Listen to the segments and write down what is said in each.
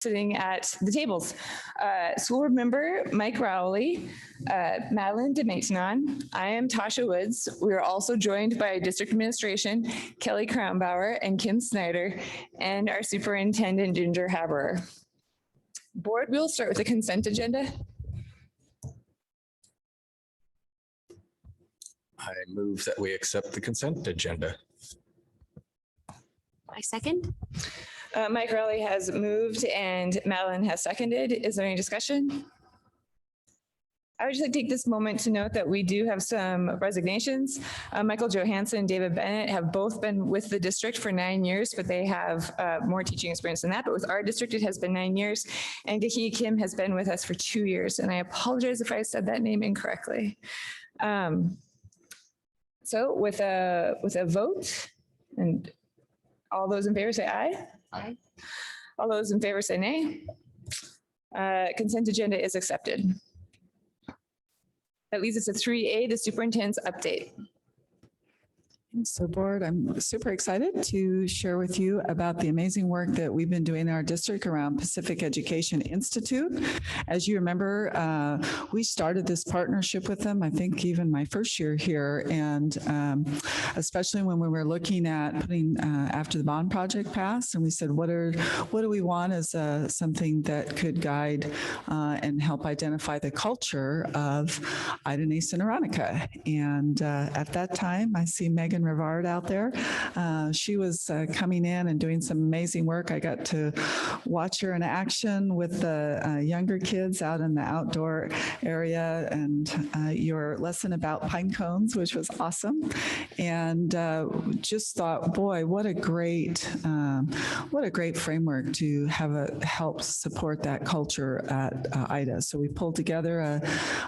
sitting at the tables. School board member Mike Rowley, Madeline DeMatenon. I am Tasha Woods. We are also joined by district administration, Kelly Crownbauer and Kim Snyder, and our superintendent, Ginger Haberer. Board, we'll start with the consent agenda. I move that we accept the consent agenda. I second. Mike Rowley has moved and Madeline has seconded. Is there any discussion? I would just like to take this moment to note that we do have some resignations. Michael Johansson and David Bennett have both been with the district for 9 years, but they have more teaching experience than that. But with our district, it has been 9 years. And Gahi Kim has been with us for 2 years. And I apologize if I said that name incorrectly. So with a vote, and all those in favor say aye. Aye. All those in favor say nay. Consent agenda is accepted. That leads us to 3A, the superintendent's update. So board, I'm super excited to share with you about the amazing work that we've been doing in our district around Pacific Education Institute. As you remember, we started this partnership with them, I think even my first year here, and especially when we were looking at putting, after the bond project passed, and we said, what do we want as something that could guide and help identify the culture of Ida, Nace, and Aronica. And at that time, I see Megan Rivard out there. She was coming in and doing some amazing work. I got to watch her in action with the younger kids out in the outdoor area, and your lesson about pine cones, which was awesome. And just thought, boy, what a great framework to have help support that culture at Ida. So we pulled together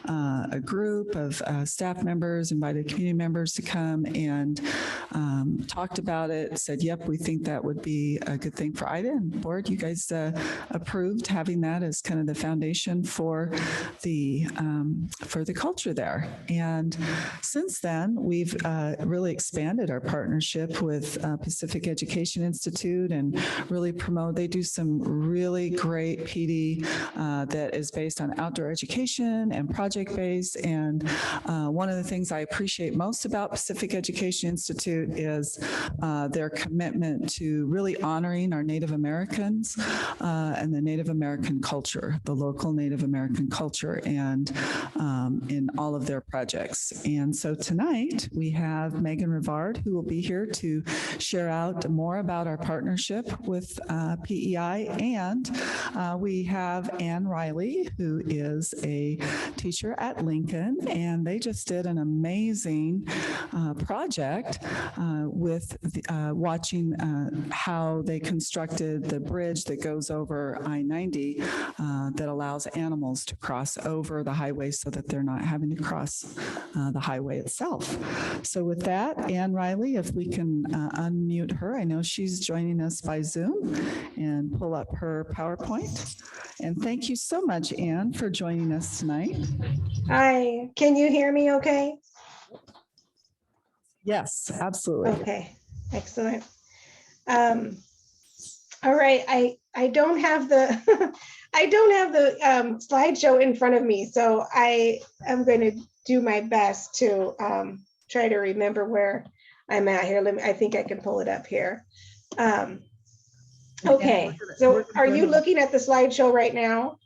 a group of staff members, invited community members to come and talked about it, said, yep, we think that would be a good thing for Ida. And board, you guys approved having that as kind of the foundation for the culture there. And since then, we've really expanded our partnership with Pacific Education Institute and really promote, they do some really great PD that is based on outdoor education and project-based. And one of the things I appreciate most about Pacific Education Institute is their commitment to really honoring our Native Americans and the Native American culture, the local Native American culture, and in all of their projects. And so tonight we have Megan Rivard, who will be here to share out more about our partnership with PEI. And we have Ann Riley, who is a teacher at Lincoln, and they just did an amazing project with watching how they constructed the bridge that goes over I-90 that allows animals to cross over the highway so that they're not having to cross the highway itself. So with that, Ann Riley, if we can unmute her, I know she's joining us by Zoom, and pull up her PowerPoint. And thank you so much, Ann, for joining us tonight. Hi, can you hear me okay? Yes, absolutely. Okay, excellent. All right, I don't have the I don't have the slideshow in front of me, so I am going to do my best to try to remember where I'm at here. I think I can pull it up here. Okay, so are you looking at the slideshow right now?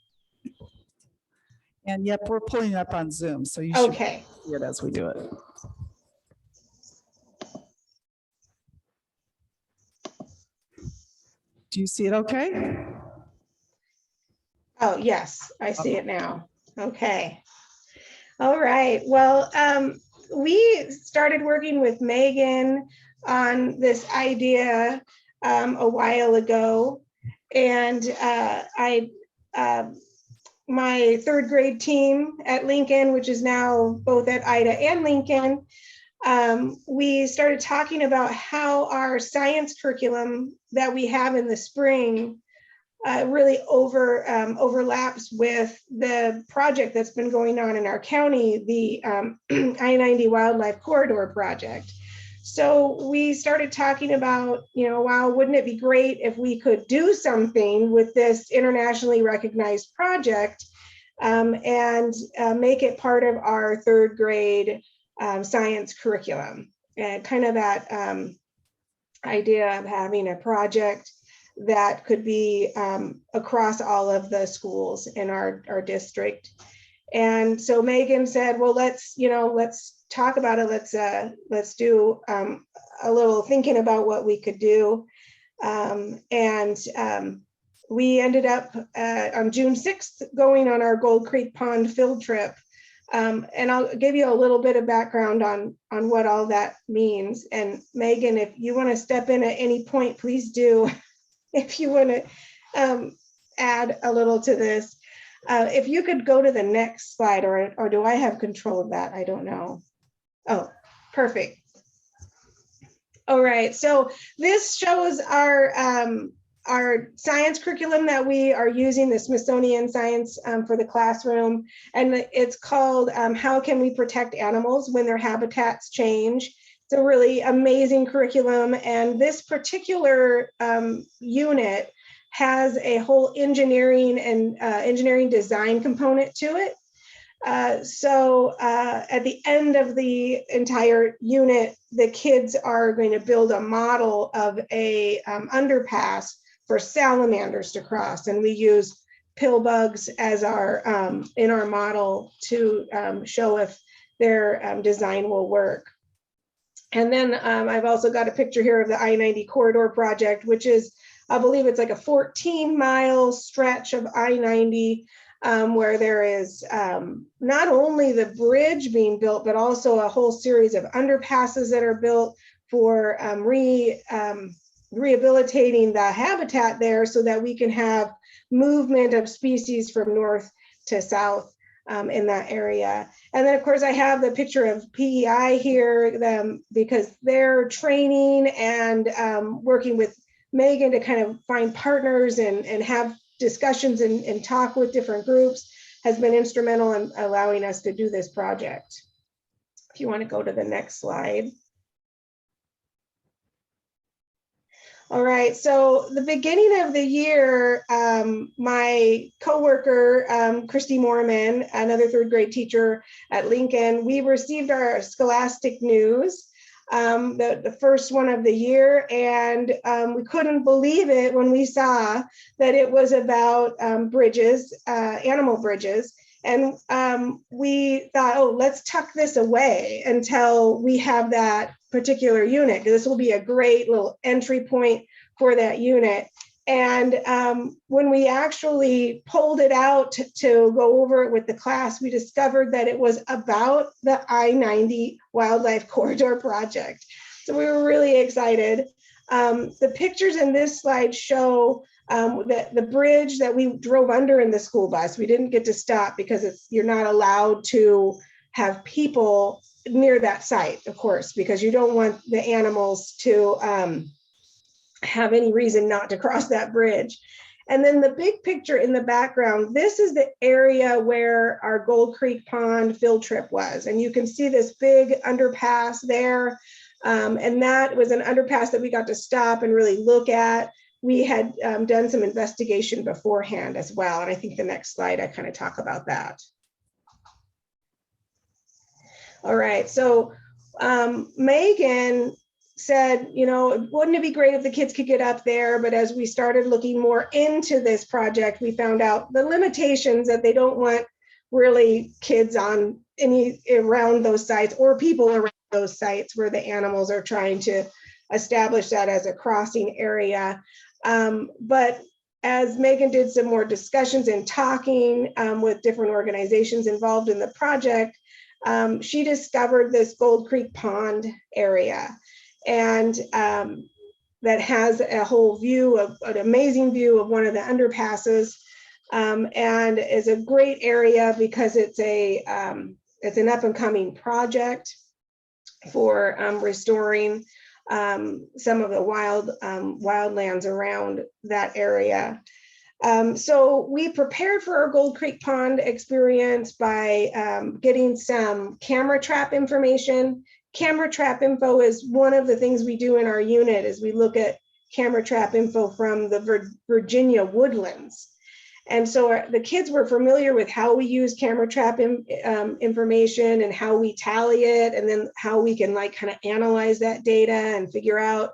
And yep, we're pulling it up on Zoom, so you should see it as we do it. Do you see it okay? Oh, yes, I see it now. Okay. All right. Well, we started working with Megan on this idea a while ago. And my third grade team at Lincoln, which is now both at Ida and Lincoln, we started talking about how our science curriculum that we have in the spring really overlaps with the project that's been going on in our county, the I-90 Wildlife Corridor project. So we started talking about, wow, wouldn't it be great if we could do something with this internationally recognized project and make it part of our third grade science curriculum. And kind of that idea of having a project that could be across all of the schools in our district. And so Megan said, well, let's talk about it. Let's do a little thinking about what we could do. We ended up on June 6th going on our Gold Creek Pond field trip. And I'll give you a little bit of background on what all that means. And Megan, if you want to step in at any point, please do. If you want to add a little to this. If you could go to the next slide, or do I have control of that? I don't know. Oh, perfect. All right, so this shows our science curriculum that we are using, the Smithsonian Science for the classroom, and it's called How Can We Protect Animals When Their Habitats Change? It's a really amazing curriculum, and this particular unit has a whole engineering and engineering design component to it. So at the end of the entire unit, the kids are going to build a model of a underpass for salamanders to cross, and we use pill bugs as our in our model to show if their design will work. And then I've also got a picture here of the I-90 corridor project, which is, I believe it's like a 14-mile stretch of I-90 where there is not only the bridge being built, but also a whole series of underpasses that are built for rehabilitating the habitat there so that we can have movement of species from north to south in that area. And then of course I have the picture of PEI here because they're training and working with Megan to kind of find partners and have discussions and talk with different groups has been instrumental in allowing us to do this project. If you want to go to the next slide. All right, so the beginning of the year, my coworker, Christy Moorman, another third grade teacher at Lincoln, we received our Scholastic News, the first one of the year, and we couldn't believe it when we saw that it was about bridges, animal bridges. And we thought, oh, let's tuck this away until we have that particular unit, because this will be a great little entry point for that unit. And when we actually pulled it out to go over it with the class, we discovered that it was about the I-90 Wildlife Corridor project. So we were really excited. The pictures in this slide show the bridge that we drove under in the school bus. We didn't get to stop because you're not allowed to have people near that site, of course, because you don't want the animals to have any reason not to cross that bridge. And then the big picture in the background, this is the area where our Gold Creek Pond field trip was. And you can see this big underpass there. And that was an underpass that we got to stop and really look at. We had done some investigation beforehand as well. And I think the next slide, I kind of talk about that. All right, so Megan said, wouldn't it be great if the kids could get up there? But as we started looking more into this project, we found out the limitations that they don't want really kids on around those sites or people around those sites where the animals are trying to establish that as a crossing area. But as Megan did some more discussions and talking with different organizations involved in the project, she discovered this Gold Creek Pond area, and that has a whole view of an amazing view of one of the underpasses, and is a great area because it's an up and coming project for restoring some of the wildlands around that area. So we prepared for our Gold Creek Pond experience by getting some camera trap information, camera trap info is one of the things we do in our unit is we look at camera trap info from the Virginia woodlands. And so the kids were familiar with how we use camera trap information and how we tally it, and then how we can like kind of analyze that data and figure out,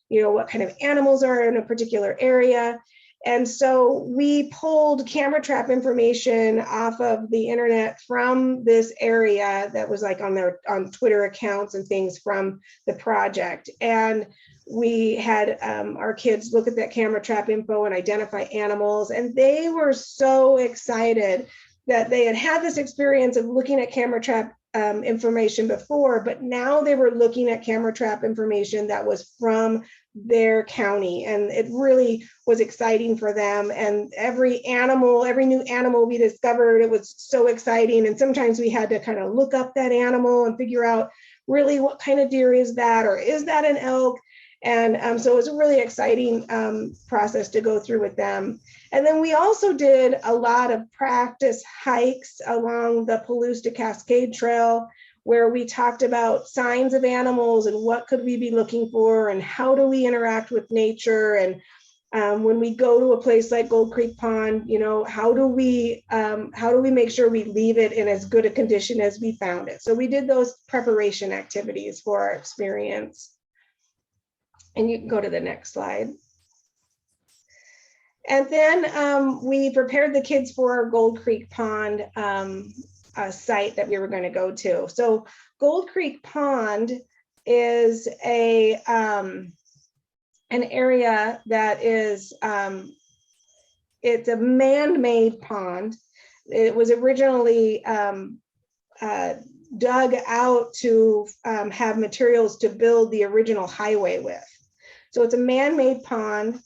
you know, what kind of animals are in a particular area. And so we pulled camera trap information off of the internet from this area that was like on Twitter accounts and things from the project. And we had our kids look at that camera trap info and identify animals. And they were so excited that they had had this experience of looking at camera trap information before, but now they were looking at camera trap information that was from their county, and it really was exciting for them. And every new animal we discovered, it was so exciting. And sometimes we had to kind of look up that animal and figure out really what kind of deer is that, or is that an elk? And so it was a really exciting process to go through with them. And then we also did a lot of practice hikes along the Palouse Cascade Trail, where we talked about signs of animals and what could we be looking for and how do we interact with nature. And when we go to a place like Gold Creek Pond, you know, how do we make sure we leave it in as good a condition as we found it? So we did those preparation activities for our experience. And you can go to the next slide. And then we prepared the kids for our Gold Creek Pond site that we were going to go to. So Gold Creek Pond is an area that is, it's a man-made pond. It was originally dug out to have materials to build the original highway with. So it's a man-made pond,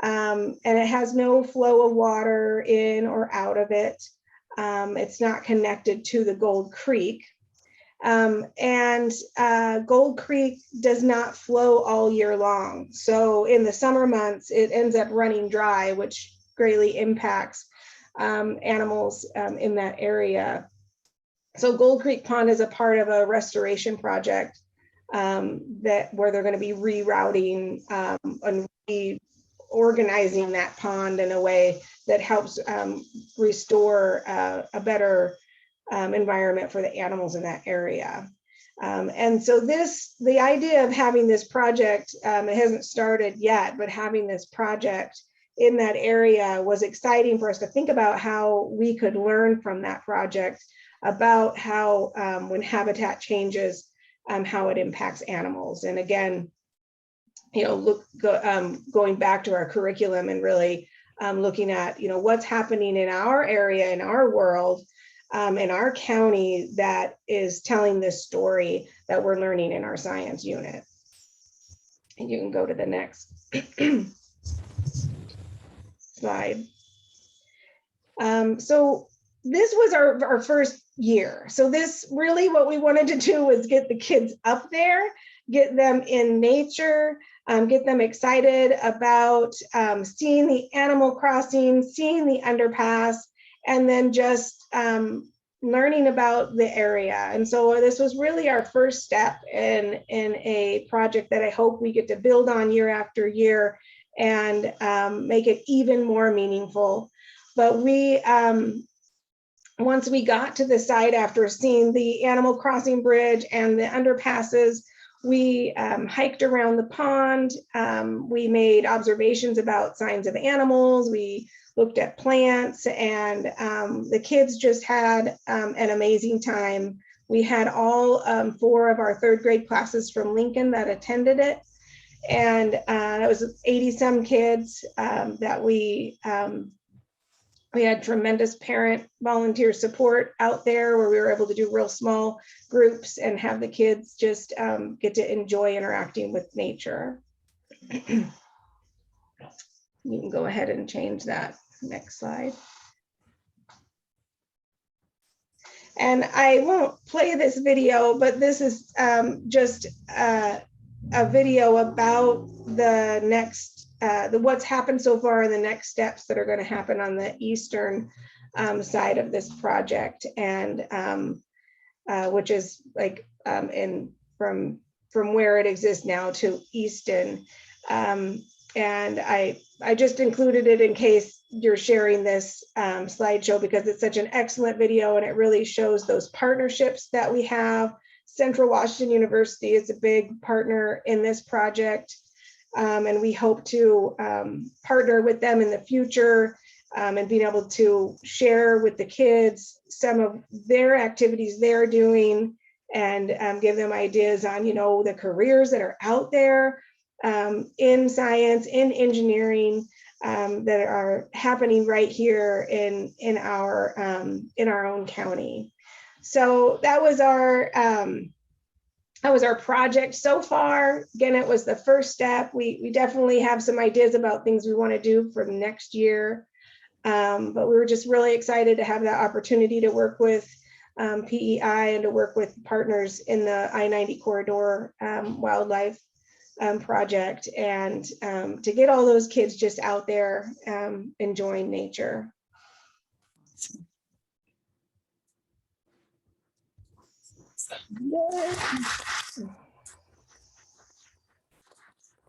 and it has no flow of water in or out of it. It's not connected to the Gold Creek. And Gold Creek does not flow all year long. So in the summer months, it ends up running dry, which greatly impacts animals in that area. So Gold Creek Pond is a part of a restoration project where they're going to be rerouting and reorganizing that pond in a way that helps restore a better environment for the animals in that area. And so the idea of having this project, it hasn't started yet, but having this project in that area was exciting for us to think about how we could learn from that project about how when habitat changes, how it impacts animals. And again, you know, going back to our curriculum and really looking at, you know, what's happening in our area, in our world, in our county that is telling this story that we're learning in our science unit. And you can go to the next slide. So this was our first year. So this really what we wanted to do was get the kids up there, get them in nature, get them excited about seeing the animal crossing, seeing the underpass, and then just learning about the area. And so this was really our first step in a project that I hope we get to build on year after year and make it even more meaningful. But we, once we got to the site after seeing the animal crossing bridge and the underpasses, we hiked around the pond. We made observations about signs of animals. We looked at plants, and the kids just had an amazing time. We had all 4 of our 3rd grade classes from Lincoln that attended it. And it was 80 some kids that we had tremendous parent volunteer support out there where we were able to do real small groups and have the kids just get to enjoy interacting with nature. You can go ahead and change that. Next slide. And I won't play this video, but this is just a video about the next what's happened so far and the next steps that are going to happen on the eastern side of this project, and which is like in from where it exists now to Easton. And I just included it in case you're sharing this slideshow, because it's such an excellent video and it really shows those partnerships that we have. Central Washington University is a big partner in this project, and we hope to partner with them in the future, and being able to share with the kids some of their activities they're doing, and give them ideas on, you know, the careers that are out there in science, in engineering, that are happening right here in our own county. So that was our project so far. Again, it was the first step. We definitely have some ideas about things we want to do for the next year, but we were just really excited to have that opportunity to work with PEI and to work with partners in the I-90 corridor wildlife project, and to get all those kids just out there enjoying nature.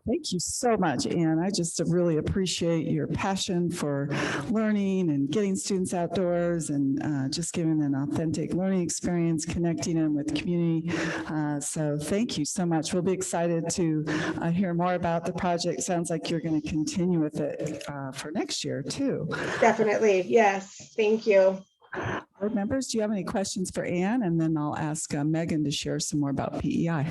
Thank you so much, Anne. I just really appreciate your passion for learning and getting students outdoors, and just giving an authentic learning experience, connecting them with community. So thank you so much. We'll be excited to hear more about the project. Sounds like you're going to continue with it for next year too. Definitely, yes. Thank you. Board members, do you have any questions for Anne? And then I'll ask Megan to share some more about PEI.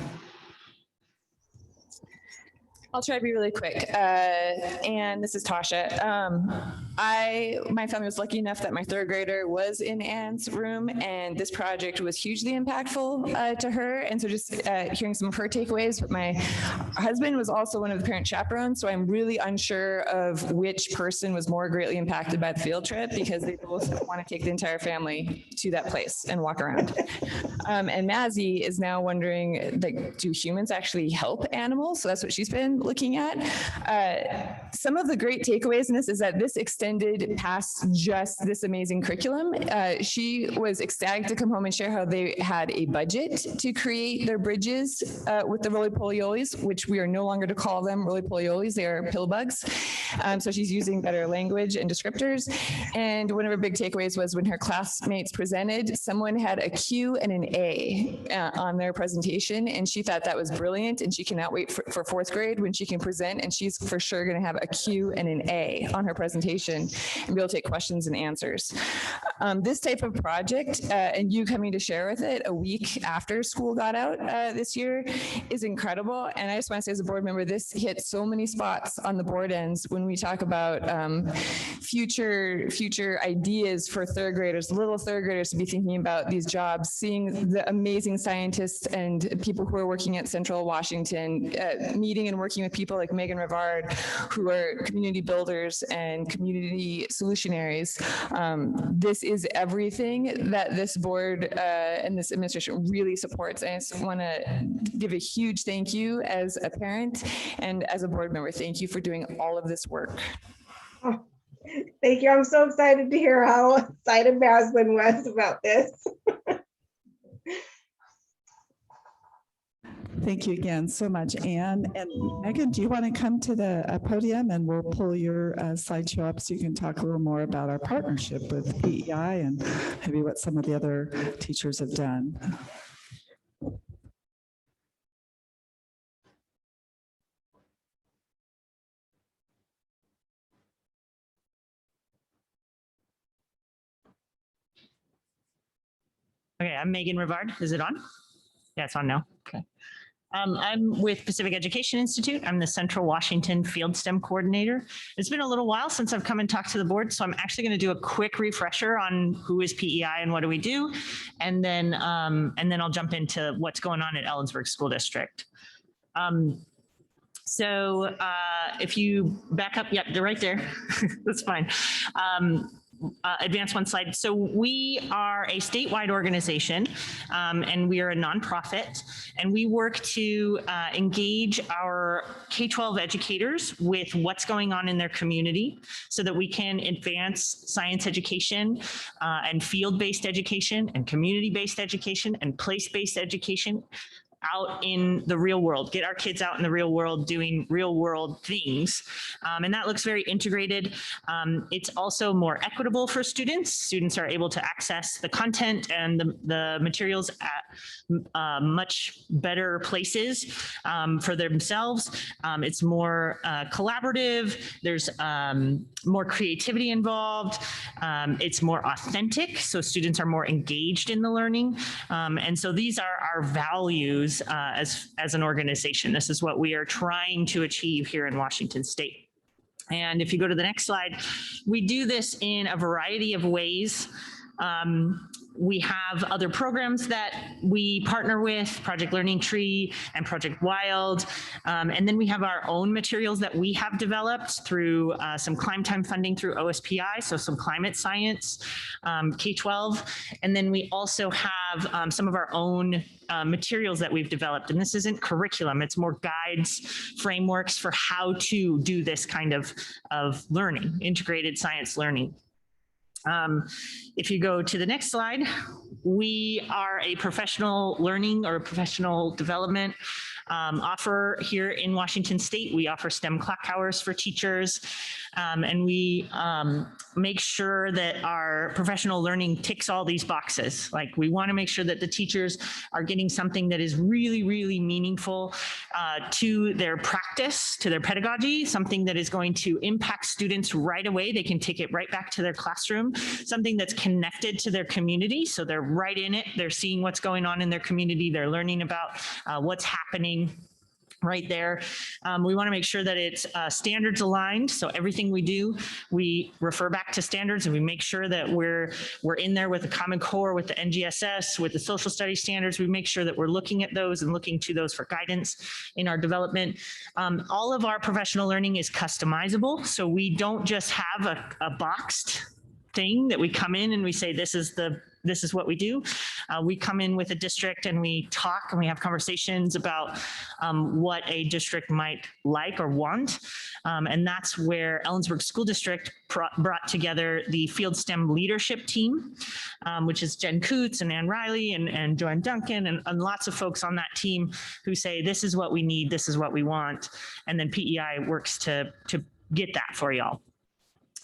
I'll try to be really quick. And this is Tasha. My family was lucky enough that my third grader was in Anne's room, and this project was hugely impactful to her. And so just hearing some of her takeaways. But my husband was also one of the parent chaperones, so I'm really unsure of which person was more greatly impacted by the field trip, because they both want to take the entire family to that place and walk around. And Mazzy is now wondering, like, do humans actually help animals? So that's what she's been looking at. Some of the great takeaways in this is that this extended past just this amazing curriculum. She was ecstatic to come home and share how they had a budget to create their bridges with the roly-polioles, which we are no longer to call them roly-polioles, they are pill bugs. So she's using better language and descriptors. And one of her big takeaways was when her classmates presented, someone had a Q and an A on their presentation, and she thought that was brilliant, and she cannot wait for fourth grade when she can present, and she's for sure going to have a Q and an A on her presentation and be able to take questions and answers. This type of project, and you coming to share with it a week after school got out this year, is incredible. And I just want to say, as a board member, this hit so many spots on the board ends when we talk about future ideas for third graders, little third graders to be thinking about these jobs, seeing the amazing scientists and people who are working at Central Washington, meeting and working with people like Megan Rivard, who are community builders and community solutionaries. This is everything that this board and this administration really supports. I just want to give a huge thank you as a parent and as a board member. Thank you for doing all of this work. Oh, thank you. I'm so excited to hear how excited Maslin was about this. Thank you again so much, Anne. And Megan, do you want to come to the podium, and we'll pull your slideshow up so you can talk a little more about our partnership with PEI and maybe what some of the other teachers have done. Okay, I'm Megan Rivard. Is it on? Yeah, it's on now. Okay. I'm with Pacific Education Institute. I'm the Central Washington Field STEM Coordinator. It's been a little while since I've come and talked to the board, so I'm actually going to do a quick refresher on who is PEI and what do we do, and then I'll jump into what's going on at Ellensburg School District. So if you back up, yep, they're right there. That's fine. Advance one slide. So we are a statewide organization, and we are a nonprofit, and we work to engage our K-12 educators with what's going on in their community so that we can advance science education and field-based education and community-based education and place-based education out in the real world, get our kids out in the real world doing real world things. And that looks very integrated. It's also more equitable for students. Students are able to access the content and the materials at much better places for themselves. It's more collaborative. There's more creativity involved. It's more authentic. So students are more engaged in the learning. And so these are our values as an organization. This is what we are trying to achieve here in Washington State. And if you go to the next slide, we do this in a variety of ways. We have other programs that we partner with, Project Learning Tree and Project Wild. And then we have our own materials that we have developed through some climb time funding through OSPI, so some climate science, K-12. And then we also have some of our own materials that we've developed. And this isn't curriculum, it's more guides, frameworks for how to do this kind of learning, integrated science learning. If you go to the next slide, we are a professional learning or professional development offer here in Washington State. We offer STEM clock hours for teachers, and we make sure that our professional learning ticks all these boxes. Like, we want to make sure that the teachers are getting something that is really, really meaningful to their practice, to their pedagogy, something that is going to impact students right away. They can take it right back to their classroom, something that's connected to their community. So they're right in it. They're seeing what's going on in their community. They're learning about what's happening right there. We want to make sure that it's standards aligned. So everything we do, we refer back to standards, and we make sure that we're in there with the Common Core, with the NGSS, with the social studies standards. We make sure that we're looking at those and looking to those for guidance in our development. All of our professional learning is customizable. So we don't just have a boxed thing that we come in and we say, this is what we do. We come in with a district and we talk and we have conversations about what a district might like or want. And that's where Ellensburg School District brought together the Field STEM leadership team, which is Jen Coots and Ann Riley and Joanne Duncan and lots of folks on that team who say, this is what we need, this is what we want. And then PEI works to get that for y'all.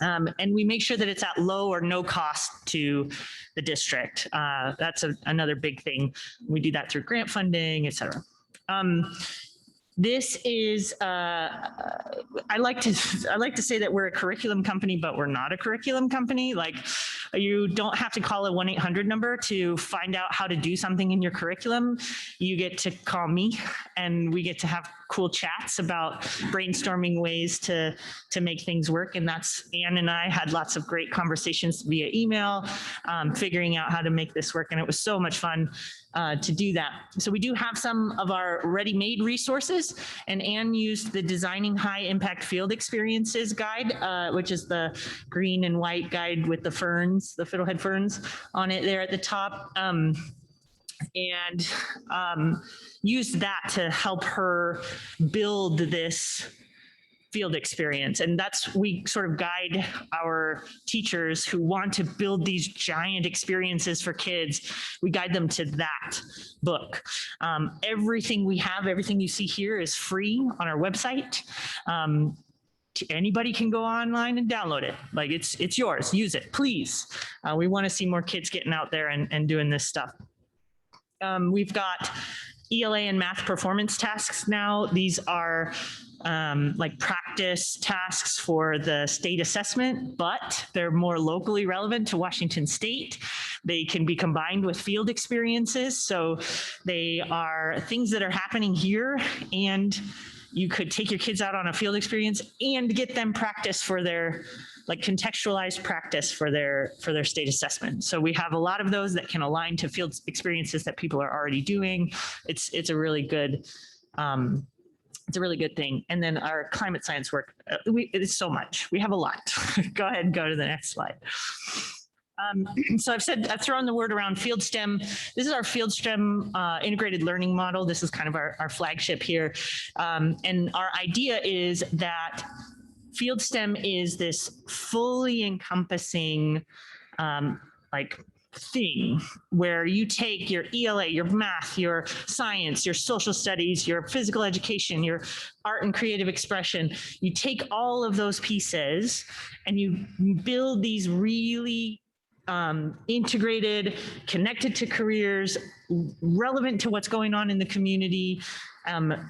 And we make sure that it's at low or no cost to the district. That's another big thing. We do that through grant funding, et cetera. This is, I like to say that we're a curriculum company, but we're not a curriculum company. Like, you don't have to call a 1-800 number to find out how to do something in your curriculum. You get to call me and we get to have cool chats about brainstorming ways to make things work. And that's, Ann and I had lots of great conversations via email, figuring out how to make this work. And it was so much fun to do that. So we do have some of our ready-made resources, and Ann used the Designing High Impact Field Experiences guide, which is the green and white guide with the ferns, the fiddlehead ferns on it there at the top. And used that to help her build this field experience. And that's, we sort of guide our teachers who want to build these giant experiences for kids. We guide them to that book. Everything we have, everything you see here is free on our website. Anybody can go online and download it. Like, it's yours, use it, please. We want to see more kids getting out there and doing this stuff. We've got ELA and math performance tasks now. These are like practice tasks for the state assessment, but they're more locally relevant to Washington State. They can be combined with field experiences. So they are things that are happening here, and you could take your kids out on a field experience and get them practice for their, like, contextualized practice for their state assessment. So we have a lot of those that can align to field experiences that people are already doing. It's a really good thing. And then our climate science work, it's so much. We have a lot. Go ahead and go to the next slide. So I've thrown the word around field STEM. This is our field STEM integrated learning model. This is kind of our flagship here. And our idea is that field STEM is this fully encompassing like thing where you take your ELA, your math, your science, your social studies, your physical education, your art and creative expression. You take all of those pieces and you build these really integrated, connected to careers, relevant to what's going on in the community,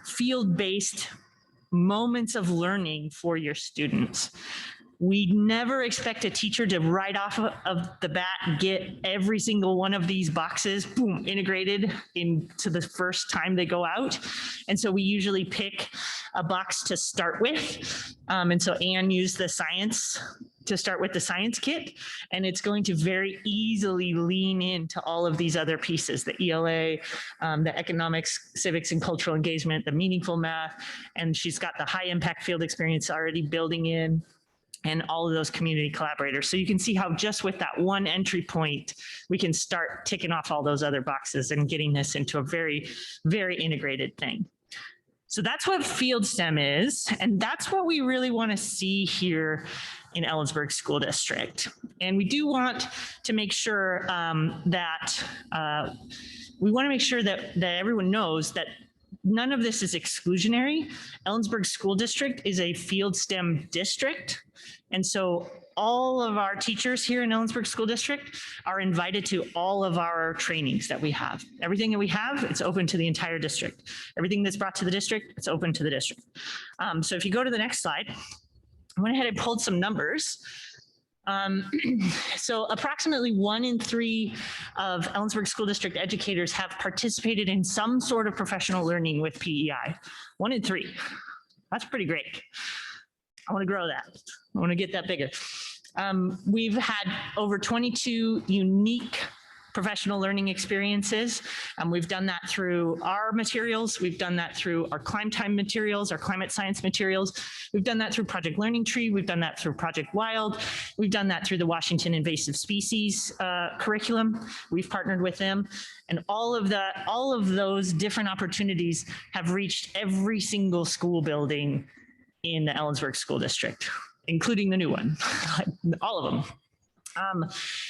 field-based moments of learning for your students. We never expect a teacher to right off of the bat get every single one of these boxes, boom, integrated into the first time they go out. And so we usually pick a box to start with. And so Anne used the science to start with the science kit, and it's going to very easily lean into all of these other pieces, the ELA, the economics, civics and cultural engagement, the meaningful math, and she's got the high impact field experience already building in, and all of those community collaborators. So you can see how just with that one entry point, we can start ticking off all those other boxes and getting this into a very, very integrated thing. So that's what Field STEM is, and that's what we really want to see here in Ellensburg School District. And we do want to make sure that everyone knows that none of this is exclusionary. Ellensburg School District is a Field STEM district. And so all of our teachers here in Ellensburg School District are invited to all of our trainings that we have. Everything that we have, it's open to the entire district. Everything that's brought to the district, it's open to the district. So if you go to the next slide, I went ahead and pulled some numbers. So approximately 1 in 3 of Ellensburg School District educators have participated in some sort of professional learning with PEI. 1 in 3. That's pretty great. I want to grow that. I want to get that bigger. We've had over 22 unique professional learning experiences. We've done that through our materials. We've done that through our climb time materials, our climate science materials. We've done that through Project Learning Tree. We've done that through Project Wild. We've done that through the Washington Invasive Species curriculum. We've partnered with them. And all of those different opportunities have reached every single school building in the Ellensburg School District, including the new one, all of them.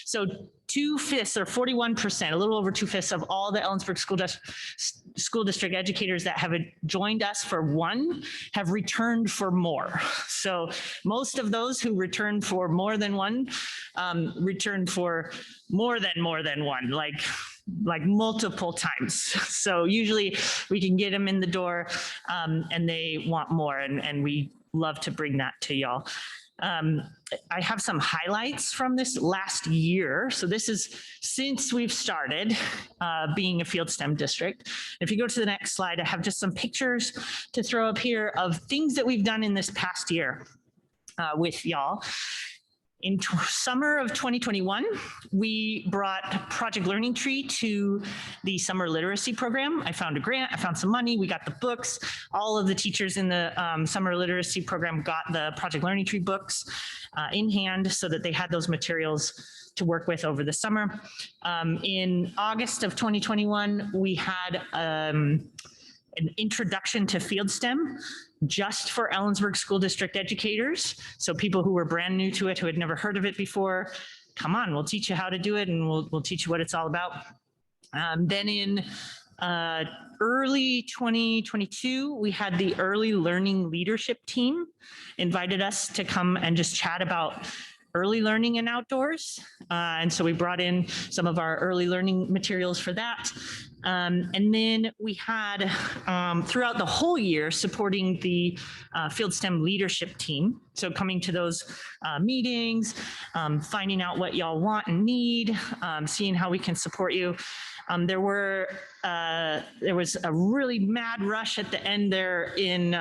So 2/5 or 41%, a little over 2/5 of all the Ellensburg School District educators that have joined us for one have returned for more. So most of those who returned for more than one, returned for more than one, like multiple times. So usually we can get them in the door and they want more, and we love to bring that to y'all. I have some highlights from this last year. So this is since we've started being a Field STEM district. If you go to the next slide, I have just some pictures to throw up here of things that we've done in this past year with y'all. In summer of 2021, we brought Project Learning Tree to the summer literacy program. I found a grant, I found some money, we got the books. All of the teachers in the summer literacy program got the Project Learning Tree books in hand so that they had those materials to work with over the summer. In August of 2021, we had an introduction to Field STEM just for Ellensburg School District educators. So people who were brand new to it, who had never heard of it before, come on, we'll teach you how to do it and we'll teach you what it's all about. Then in early 2022, we had the early learning leadership team invited us to come and just chat about early learning and outdoors. And so we brought in some of our early learning materials for that. And then we had throughout the whole year supporting the Field STEM leadership team. So coming to those meetings, finding out what y'all want and need, seeing how we can support you. There was a really mad rush at the end there in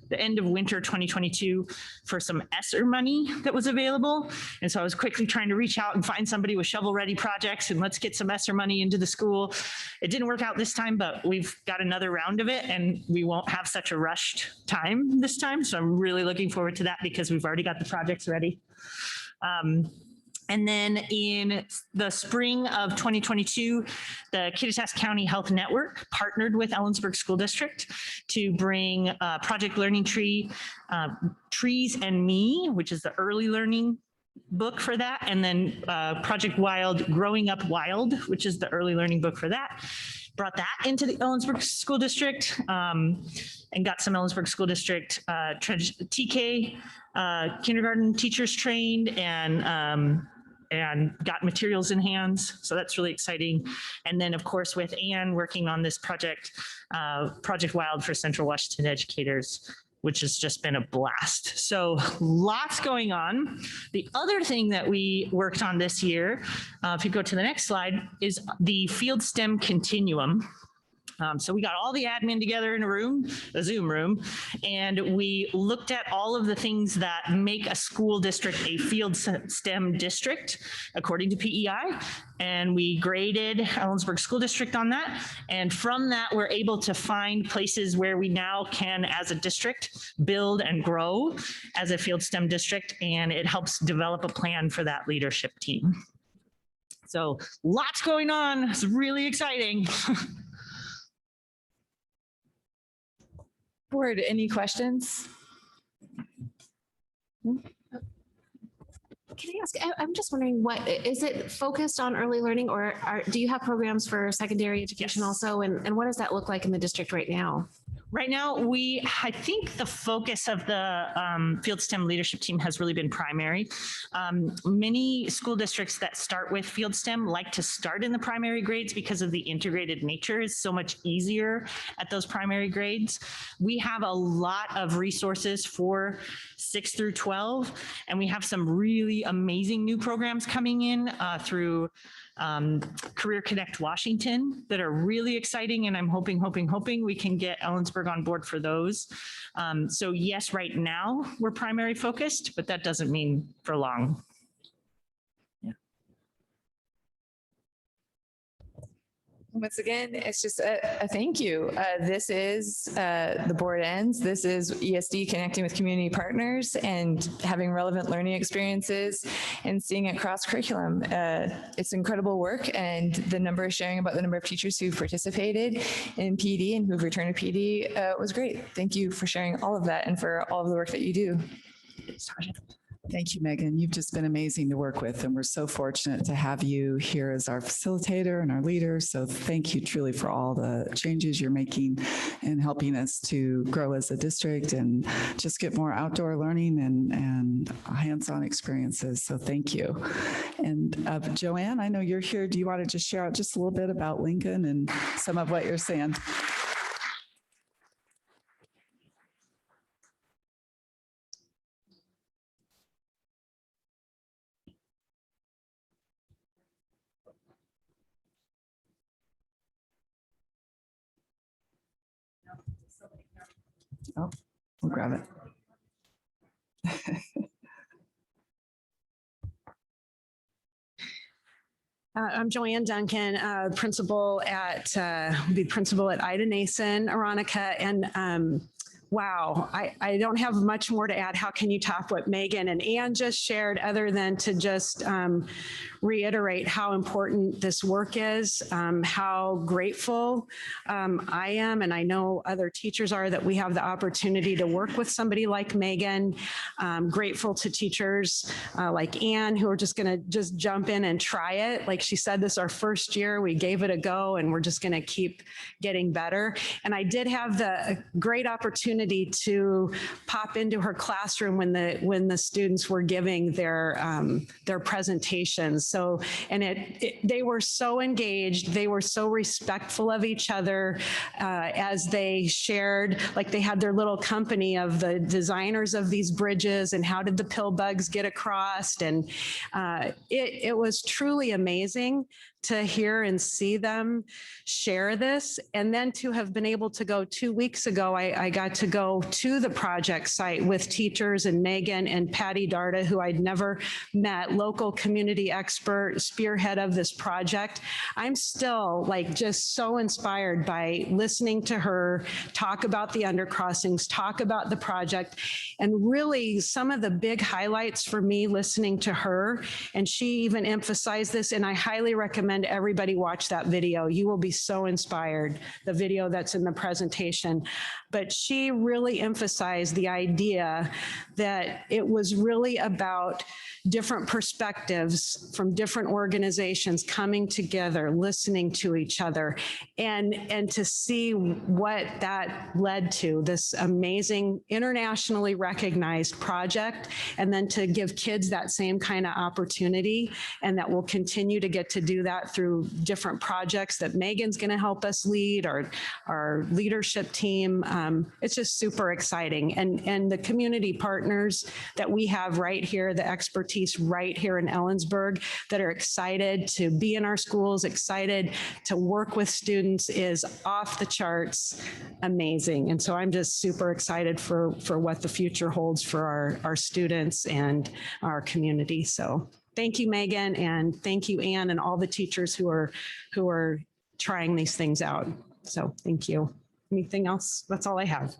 the end of winter 2022 for some ESSER money that was available. And so I was quickly trying to reach out and find somebody with shovel-ready projects and let's get some ESSER money into the school. It didn't work out this time, but we've got another round of it and we won't have such a rushed time this time. So I'm really looking forward to that because we've already got the projects ready. And then in the spring of 2022, the Kittitas County Health Network partnered with Ellensburg School District to bring Project Learning Tree, Trees and Me, which is the early learning book for that. And then Project Wild, Growing Up Wild, which is the early learning book for that. Brought that into the Ellensburg School District and got some Ellensburg School District TK kindergarten teachers trained and got materials in hands. So that's really exciting. And then of course with Anne working on this project, Project Wild for Central Washington educators, which has just been a blast. So lots going on. The other thing that we worked on this year, if you go to the next slide, is the Field STEM Continuum. So we got all the admin together in a Zoom room, and we looked at all of the things that make a school district a field STEM district according to PEI. And we graded Ellensburg School District on that. And from that, we're able to find places where we now can, as a district, build and grow as a field STEM district. And it helps develop a plan for that leadership team. So lots going on. It's really exciting. Board, any questions? Can I ask, I'm just wondering, what is it focused on early learning, or do you have programs for secondary education Yes. also? And what does that look like in the district right now? Right now, I think the focus of the field STEM leadership team has really been primary. Many school districts that start with field STEM like to start in the primary grades because of the integrated nature is so much easier at those primary grades. We have a lot of resources for 6 through 12, and we have some really amazing new programs coming in through Career Connect Washington that are really exciting, and I'm hoping we can get Ellensburg on board for those. So yes, right now we're primary focused, but that doesn't mean for long. Once again, it's just a thank you. This is the board ends. This is ESD connecting with community partners and having relevant learning experiences and seeing it cross curriculum. It's incredible work, and the number sharing about the number of teachers who participated in PD and who've returned to PD was great. Thank you for sharing all of that and for all of the work that you do. Thank you, Megan. You've just been amazing to work with, and we're so fortunate to have you here as our facilitator and our leader. So thank you truly for all the changes you're making and helping us to grow as a district and just get more outdoor learning and hands-on experiences. So thank you. And Joanne, I know you're here. Do you want to just share out just a little bit about Lincoln and some of what you're saying? Oh, we'll grab it. I'm Joanne Duncan, principal at Ida Nason, Aronica, and wow, I don't have much more to add. How can you top what Megan and Ann just shared, other than to just reiterate how important this work is, how grateful I am, and I know other teachers are, that we have the opportunity to work with somebody like Megan. Grateful to teachers like Ann, who are just gonna jump in and try it. Like she said, this is our first year, we gave it a go, and we're just gonna keep getting better. And I did have the great opportunity to pop into her classroom when the students were giving their presentations. So, and they were so engaged, they were so respectful of each other as they shared, like they had their little company of the designers of these bridges and how did the pill bugs get across. And it was truly amazing to hear and see them share this. And then to have been able to go 2 weeks ago, I got to go to the project site with teachers and Megan and Patty Darda, who I'd never met, local community expert, spearhead of this project. I'm still like just so inspired by listening to her talk about the undercrossings, talk about the project, and really some of the big highlights for me listening to her. And she even emphasized this, and I highly recommend recommend everybody watch that video. You will be so inspired, the video that's in the presentation. But she really emphasized the idea that it was really about different perspectives from different organizations coming together, listening to each other, and to see what that led to, this amazing internationally recognized project, and then to give kids that same kind of opportunity, and that we'll continue to get to do that through different projects that Megan's going to help us lead, our leadership team. It's just super exciting. And the community partners that we have right here, the expertise right here in Ellensburg that are excited to be in our schools, excited to work with students is off the charts amazing. And so I'm just super excited for what the future holds for our students and our community. So thank you, Megan, and thank you, Anne, and all the teachers who are trying these things out. So thank you. Anything else? That's all I have.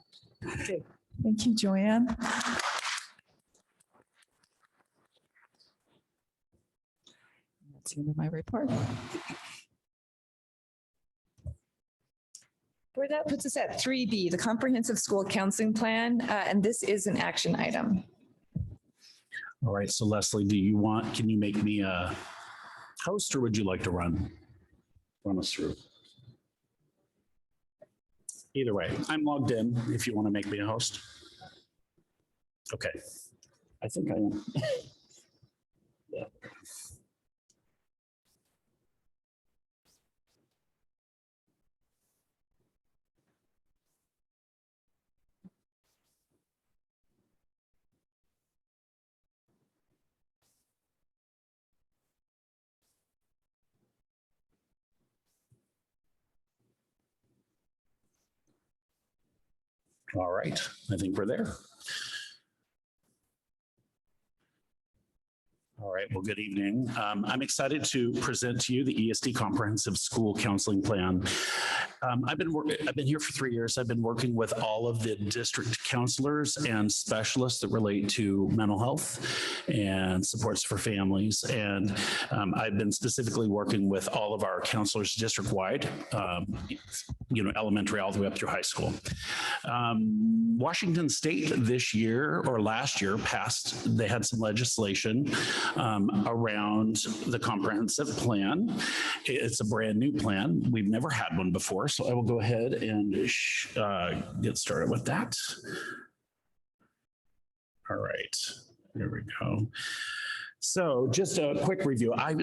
Okay. Thank you, Joanne. That's the end of my report. Board, that puts us at 3B, the Comprehensive School Counseling Plan, and this is an action item. All right, so Leslie, can you make me a host, or would you like to run us through? Either way, I'm logged in if you want to make me a host. Okay, I think I am. Yeah. All right, I think we're there. All right, well, good evening. I'm excited to present to you the ESD Comprehensive School Counseling Plan. I've been here for 3 years. I've been working with all of the district counselors and specialists that relate to mental health and supports for families. And I've been specifically working with all of our counselors district-wide, elementary all the way up through high school. Washington State this year or last year they had some legislation around the comprehensive plan. It's a brand new plan. We've never had one before, so I will go ahead and get started with that. All right, there we go. So just a quick review. I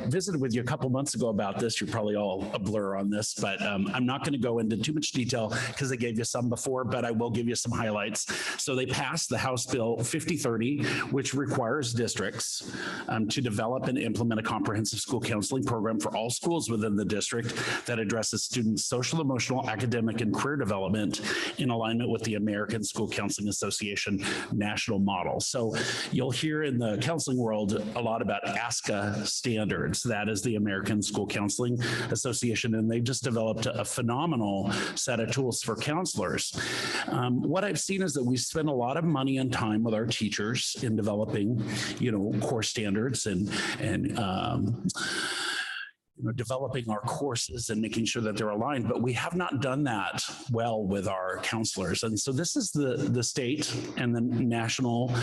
visited with you a couple months ago about this. You're probably all a blur on this, but I'm not going to go into too much detail because I gave you some before, but I will give you some highlights. So they passed the House Bill 5030, which requires districts to develop and implement a comprehensive school counseling program for all schools within the district that addresses students' social, emotional, academic, and career development in alignment with the American School Counseling Association national model. So you'll hear in the counseling world a lot about ASCA standards. That is the American School Counseling Association, and they've just developed a phenomenal set of tools for counselors. What I've seen is that we spend a lot of money and time with our teachers in developing, core standards and developing our courses and making sure that they're aligned, but we have not done that well with our counselors. And so this is the state and the national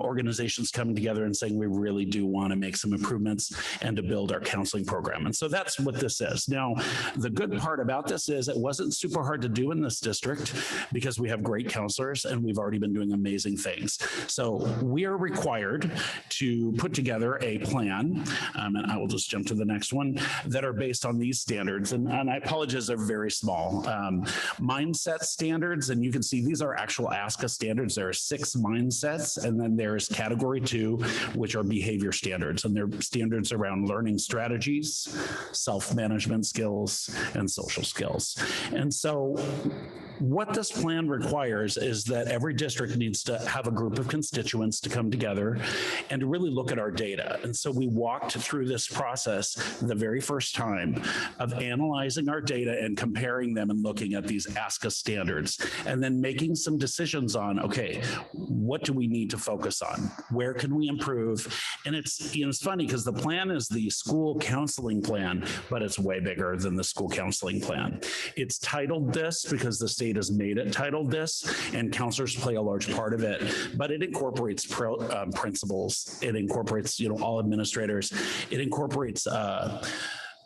organizations coming together and saying, we really do want to make some improvements and to build our counseling program. And so that's what this is. Now, the good part about this is it wasn't super hard to do in this district because we have great counselors and we've already been doing amazing things. So we are required to put together a plan, and I will just jump to the next one, that are based on these standards. And I apologize, they're very small. Mindset standards, and you can see these are actual ASCA standards. There are 6 mindsets, and then there's category 2, which are behavior standards. And they're standards around learning strategies, self-management skills, and social skills. And so what this plan requires is that every district needs to have a group of constituents to come together and to really look at our data. And so we walked through this process the very first time of analyzing our data and comparing them and looking at these ASCA standards, and then making some decisions on, okay, what do we need to focus on? Where can we improve? And it's, it's funny because the plan is the school counseling plan, but it's way bigger than the school counseling plan. It's titled this because the state has made it titled this, and counselors play a large part of it, but it incorporates principals. It incorporates, all administrators. It incorporates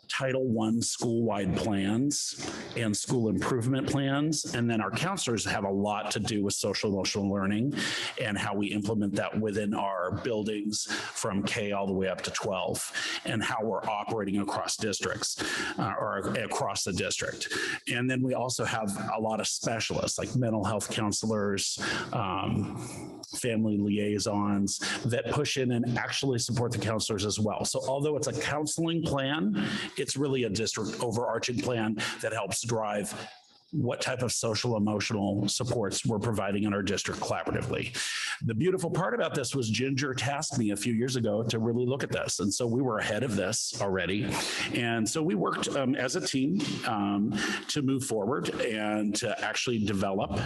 Title I school-wide plans and school improvement plans. And then our counselors have a lot to do with social emotional learning and how we implement that within our buildings from K all the way up to 12, and how we're operating across districts or across the district. And then we also have a lot of specialists like mental health counselors, family liaisons that push in and actually support the counselors as well. So although it's a counseling plan, it's really a district overarching plan that helps drive what type of social emotional supports we're providing in our district collaboratively. The beautiful part about this was Ginger tasked me a few years ago to really look at this. And so we were ahead of this already. And so we worked as a team to move forward and to actually develop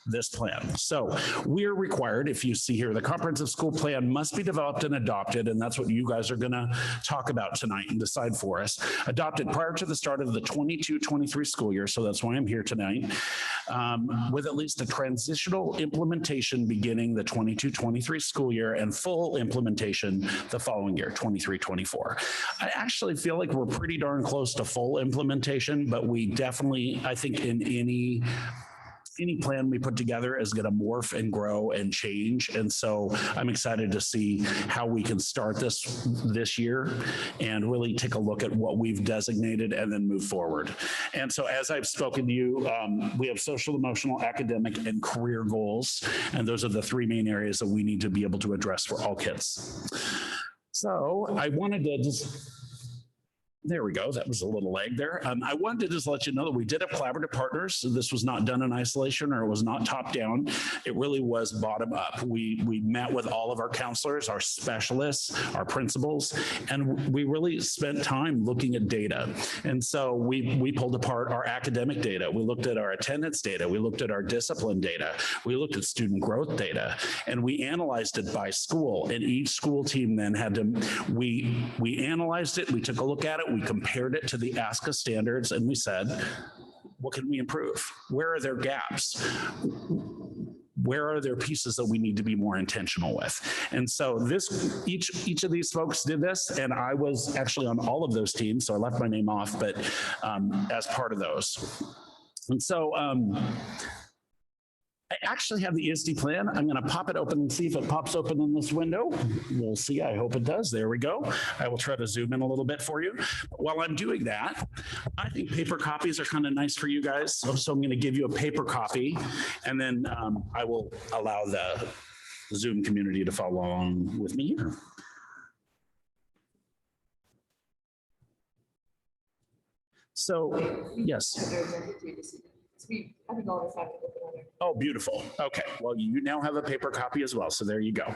this plan. So we're required, if you see here, the comprehensive school plan must be developed and adopted. And that's what you guys are gonna talk about tonight and decide for us. Adopted prior to the start of the 22-23 school year. So that's why I'm here tonight, with at least a transitional implementation beginning the 22-23 school year and full implementation the following year, 23-24. I actually feel like we're pretty darn close to full implementation, but we definitely, I think in any plan we put together is going to morph and grow and change. And so I'm excited to see how we can start this year and really take a look at what we've designated and then move forward. And so as I've spoken to you, we have social, emotional, academic, and career goals. And those are the three main areas that we need to be able to address for all kids. So I wanted to just... There we go. That was a little lag there. I wanted to just let you know that we did have collaborative partners. So this was not done in isolation, or it was not top down. It really was bottom up. We met with all of our counselors, our specialists, our principals, and we really spent time looking at data. And so we pulled apart our academic data. We looked at our attendance data. We looked at our discipline data. We looked at student growth data, and we analyzed it by school. And each school team then had to, we analyzed it. We took a look at it. We compared it to the ASCA standards, and we said, what can we improve? Where are there gaps? Where are there pieces that we need to be more intentional with? And so each of these folks did this, and I was actually on all of those teams, so I left my name off, but as part of those. And so I actually have the ESD plan. I'm going to pop it open and see if it pops open in this window. We'll see. I hope it does. There we go. I will try to zoom in a little bit for you. While I'm doing that, I think paper copies are kind of nice for you guys. So I'm going to give you a paper copy, and then I will allow the Zoom community to follow along with me here. So, yes. Oh, beautiful. Okay. Well, you now have a paper copy as well. So there you go.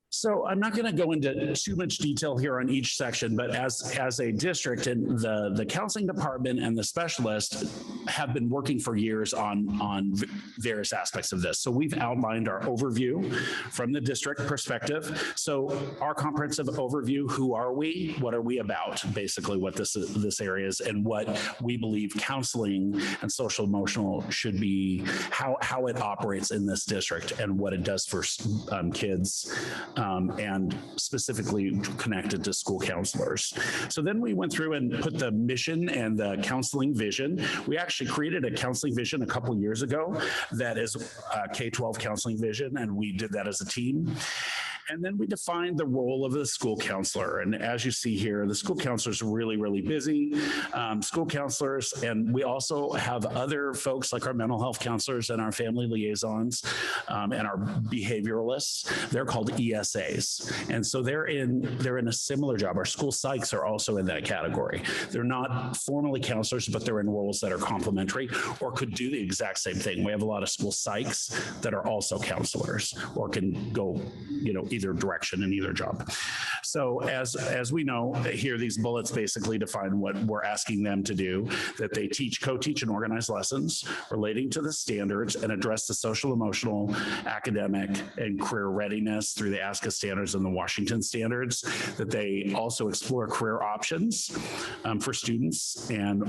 So I'm not going to go into too much detail here on each section, but as a district, and the counseling department and the specialist have been working for years on various aspects of this. So we've outlined our overview from the district perspective. So our comprehensive overview: who are we? What are we about? Basically, what this area is, and what we believe counseling and social emotional should be, how it operates in this district, and what it does for kids. And specifically connected to school counselors. So then we went through and put the mission and the counseling vision. We actually created a counseling vision a couple of years ago that is a K-12 counseling vision, and we did that as a team. And then we defined the role of the school counselor. And as you see here, the school counselor is really, really busy. School counselors, and we also have other folks like our mental health counselors and our family liaisons and our behavioralists. They're called ESAs. And so they're in a similar job. Our school psychs are also in that category. They're not formally counselors, but they're in roles that are complementary or could do the exact same thing. We have a lot of school psychs that are also counselors or can go, either direction in either job. So as we know here, these bullets basically define what we're asking them to do, that they teach, co-teach, and organize lessons relating to the standards and address the social, emotional, academic, and career readiness through the ASCA standards and the Washington standards, that they also explore career options for students and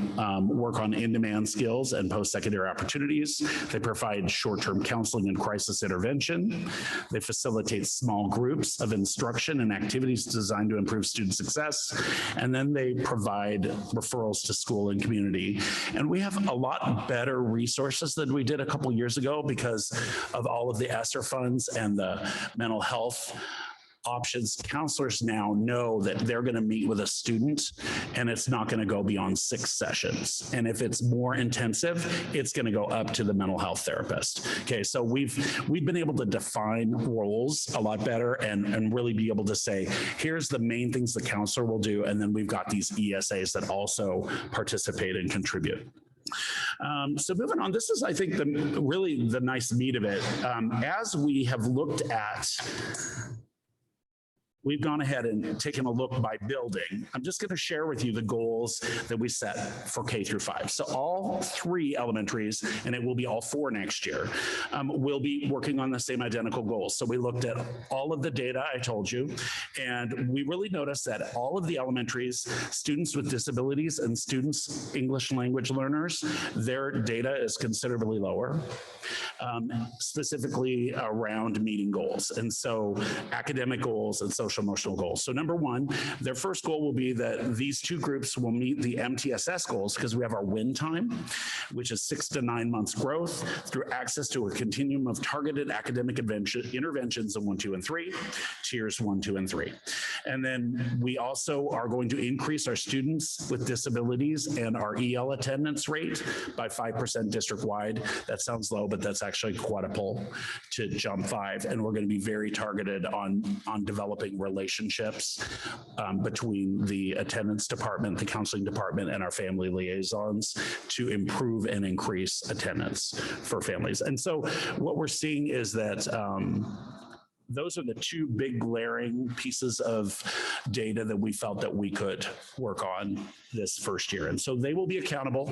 work on in-demand skills and post-secondary opportunities. They provide short-term counseling and crisis intervention. They facilitate small groups of instruction and activities designed to improve student success. And then they provide referrals to school and community. And we have a lot better resources than we did a couple years ago because of all of the ESSER funds and the mental health options. Counselors now know that they're going to meet with a student and it's not going to go beyond 6 sessions. And if it's more intensive, it's going to go up to the mental health therapist. Okay, so we've been able to define roles a lot better and really be able to say, here's the main things the counselor will do. And then we've got these ESAs that also participate and contribute. So moving on, this is, I think, really the nice meat of it. As we have looked at, we've gone ahead and taken a look by building. I'm just going to share with you the goals that we set for K through 5. So all 3 elementaries, and it will be all 4 next year, will be working on the same identical goals. So we looked at all of the data I told you, and we really noticed that all of the elementaries, students with disabilities and students, English language learners, their data is considerably lower, specifically around meeting goals. And so academic goals and social emotional goals. So number 1, their first goal will be that these 2 groups will meet the MTSS goals because we have our win time, which is 6 to 9 months growth through access to a continuum of targeted academic interventions in 1, 2, and 3, tiers 1, 2, and 3. And then we also are going to increase our students with disabilities and our EL attendance rate by 5% district-wide. That sounds low, but that's actually quadruple to jump 5. And we're going to be very targeted on developing relationships between the attendance department, the counseling department, and our family liaisons to improve and increase attendance for families. And so what we're seeing is that those are the 2 big glaring pieces of data that we felt that we could work on this first year. And so they will be accountable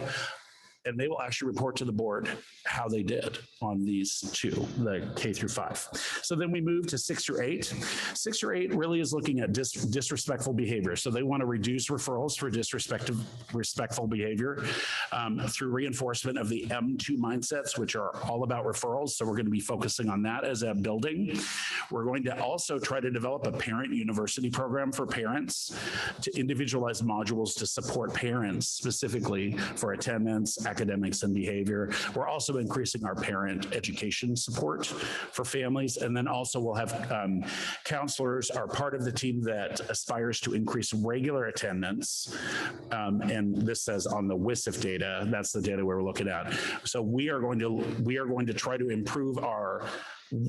and they will actually report to the board how they did on these 2, the K through 5. So then we move to 6 through 8. 6 through 8 really is looking at disrespectful behavior. So they want to reduce referrals for disrespectful behavior through reinforcement of the M2 mindsets, which are all about referrals. So we're going to be focusing on that as a building. We're going to also try to develop a parent university program for parents to individualize modules to support parents specifically for attendance, academics, and behavior. We're also increasing our parent education support for families. And then also we'll have counselors are part of the team that aspires to increase regular attendance. And this says on the WSIF data, that's the data we're looking at. So we are going to try to improve our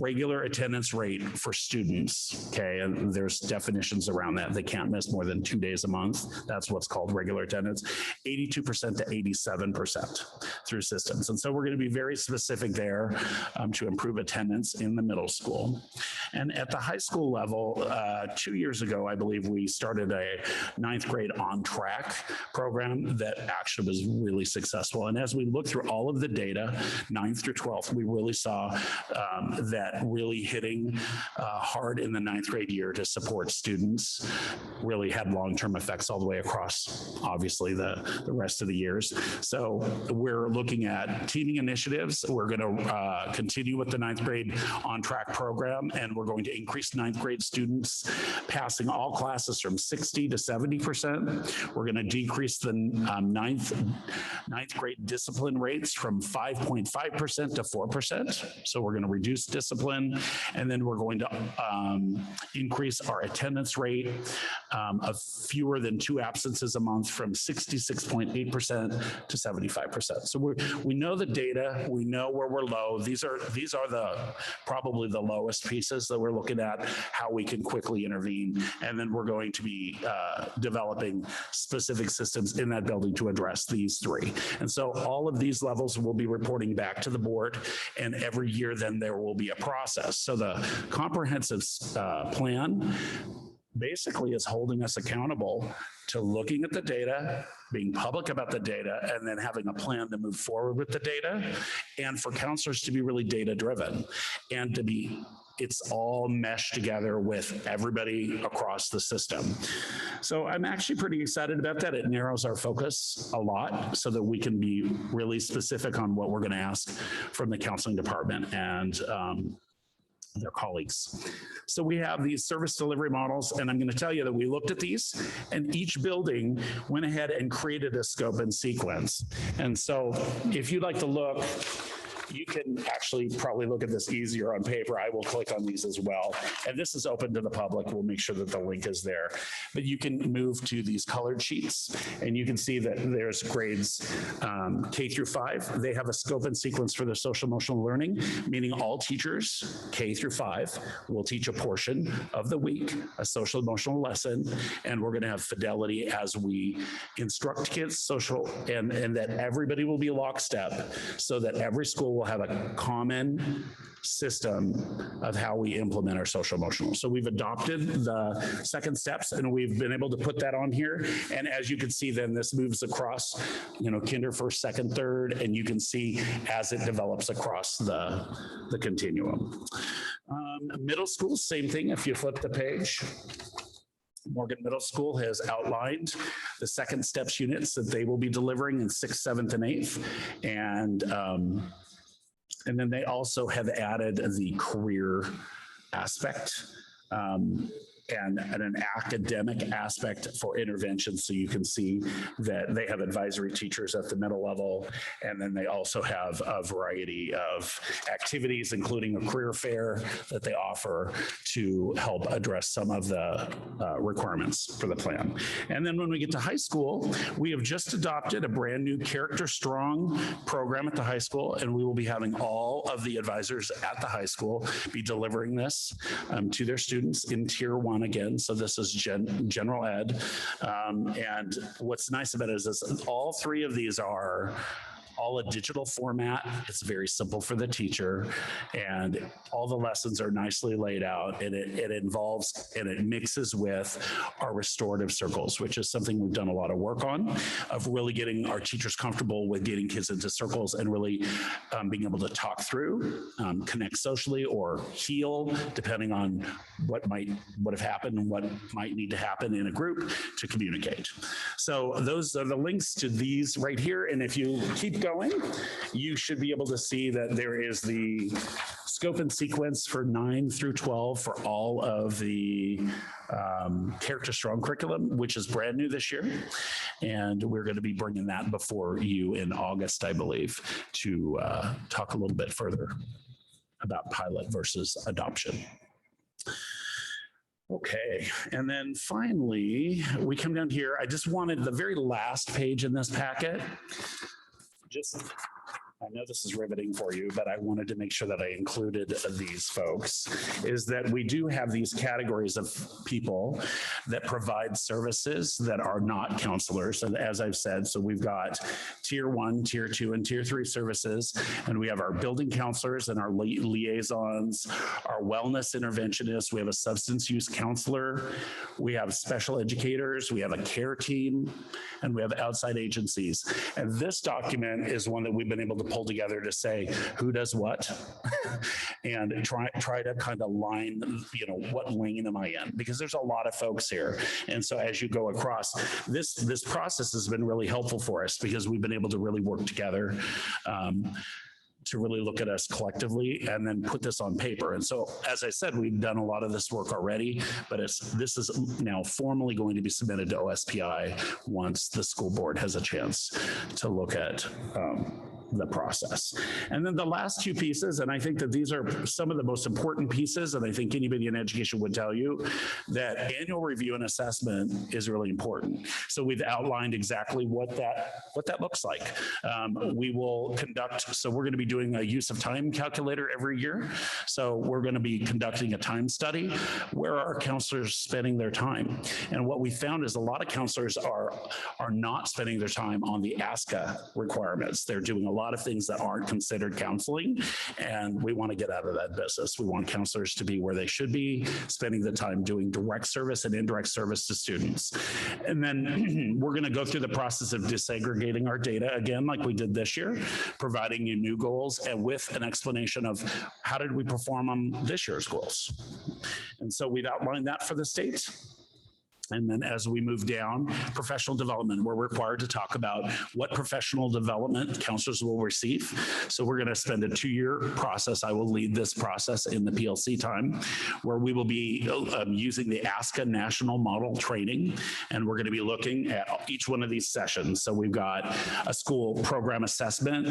regular attendance rate for students, okay? And there's definitions around that. They can't miss more than 2 days a month. That's what's called regular attendance, 82% to 87% through systems. And so we're going to be very specific there to improve attendance in the middle school. And at the high school level, 2 years ago, I believe we started a 9th grade on track program that actually was really successful. And as we look through all of the data, 9th through 12th, we really saw that really hitting hard in the 9th grade year to support students really had long-term effects all the way across, obviously, the rest of the years. So we're looking at teaming initiatives. We're going to continue with the ninth grade on track program, and we're going to increase ninth grade students passing all classes from 60 to 70%. We're going to decrease the ninth grade discipline rates from 5.5% to 4%. So we're going to reduce discipline, and then we're going to increase our attendance rate of fewer than 2 absences a month from 66.8% to 75%. So we know the data, we know where we're low. These are the probably the lowest pieces that we're looking at, how we can quickly intervene, and then we're going to be developing specific systems in that building to address these 3. And so all of these levels will be reporting back to the board, and every year then there will be a process. So the comprehensive plan basically is holding us accountable to looking at the data, being public about the data, and then having a plan to move forward with the data, and for counselors to be really data driven and to be, it's all meshed together with everybody across the system. So I'm actually pretty excited about that. It narrows our focus a lot so that we can be really specific on what we're going to ask from the counseling department and their colleagues. So we have these service delivery models, and I'm going to tell you that we looked at these, and each building went ahead and created a scope and sequence. And so if you'd like to look, you can actually probably look at this easier on paper. I will click on these as well. And this is open to the public. We'll make sure that the link is there. But you can move to these colored sheets, and you can see that there's grades K through 5. They have a scope and sequence for their social emotional learning, meaning all teachers K through 5 will teach a portion of the week, a social emotional lesson, and we're going to have fidelity as we instruct kids social, and that everybody will be lockstep so that every school will have a common system of how we implement our social emotional. So we've adopted the second steps, and we've been able to put that on here. And as you can see, then this moves across, kinder, first, second, third, and you can see as it develops across the continuum. Middle school, same thing. If you flip the page, Morgan Middle School has outlined the second steps units that they will be delivering in 6th, 7th, and 8th. And then they also have added the career aspect and an academic aspect for intervention. So you can see that they have advisory teachers at the middle level, and then they also have a variety of activities, including a career fair that they offer to help address some of the requirements for the plan. And then when we get to high school, we have just adopted a brand new Character Strong program at the high school, and we will be having all of the advisors at the high school be delivering this to their students in Tier 1 again. So this is general ed. And what's nice about it is all 3 of these are all a digital format. It's very simple for the teacher, and all the lessons are nicely laid out, and it involves and it mixes with our restorative circles, which is something we've done a lot of work on, of really getting our teachers comfortable with getting kids into circles and really being able to talk through, connect socially, or heal, depending on what have happened and what might need to happen in a group to communicate. So those are the links to these right here. And if you keep going, you should be able to see that there is the scope and sequence for 9 through 12 for all of the Character Strong curriculum, which is brand new this year. And we're going to be bringing that before you in August, I believe, to talk a little bit further about pilot versus adoption. Okay, and then finally, we come down here. I just wanted the very last page in this packet. I know this is riveting for you, but I wanted to make sure that I included these folks, is that we do have these categories of people that provide services that are not counselors. And as I've said, so we've got Tier 1, Tier 2, and Tier 3 services, and we have our building counselors and our liaisons, our wellness interventionists, we have a substance use counselor, we have special educators, we have a care team, and we have outside agencies. And this document is one that we've been able to pull together to say who does what and try to kind of line, what lane am I in? Because there's a lot of folks here. And so as you go across, this process has been really helpful for us because we've been able to really work together to really look at us collectively and then put this on paper. And so, as I said, we've done a lot of this work already, but this is now formally going to be submitted to OSPI once the school board has a chance to look at the process. And then the last two pieces, and I think that these are some of the most important pieces, and I think anybody in education would tell you that annual review and assessment is really important. So we've outlined exactly what that looks like. We will conduct, so we're going to be doing a use of time calculator every year. So we're going to be conducting a time study. Where are counselors spending their time? And what we found is a lot of counselors are not spending their time on the ASCA requirements. They're doing a lot of things that aren't considered counseling, and we want to get out of that business. We want counselors to be where they should be, spending the time doing direct service and indirect service to students. And then we're going to go through the process of disaggregating our data again, like we did this year, providing you new goals and with an explanation of how did we perform on this year's goals. And so we've outlined that for the state. And then as we move down, professional development, we're required to talk about what professional development counselors will receive. So we're going to spend a 2-year process. I will lead this process in the PLC time, where we will be using the ASCA national model training. And we're going to be looking at each one of these sessions. So we've got a school program assessment,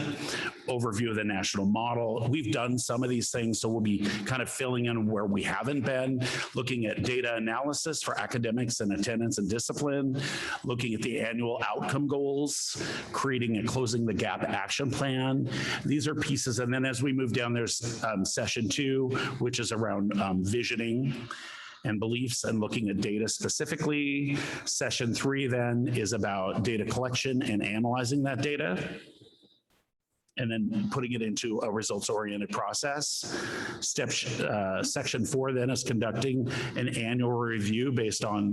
overview of the national model. We've done some of these things, so we'll be kind of filling in where we haven't been, looking at data analysis for academics and attendance and discipline, looking at the annual outcome goals, creating and closing the gap action plan. These are pieces. And then as we move down, there's session 2, which is around visioning and beliefs and looking at data specifically. Session 3 then is about data collection and analyzing that data, and then putting it into a results-oriented process. Section 4 then is conducting an annual review based on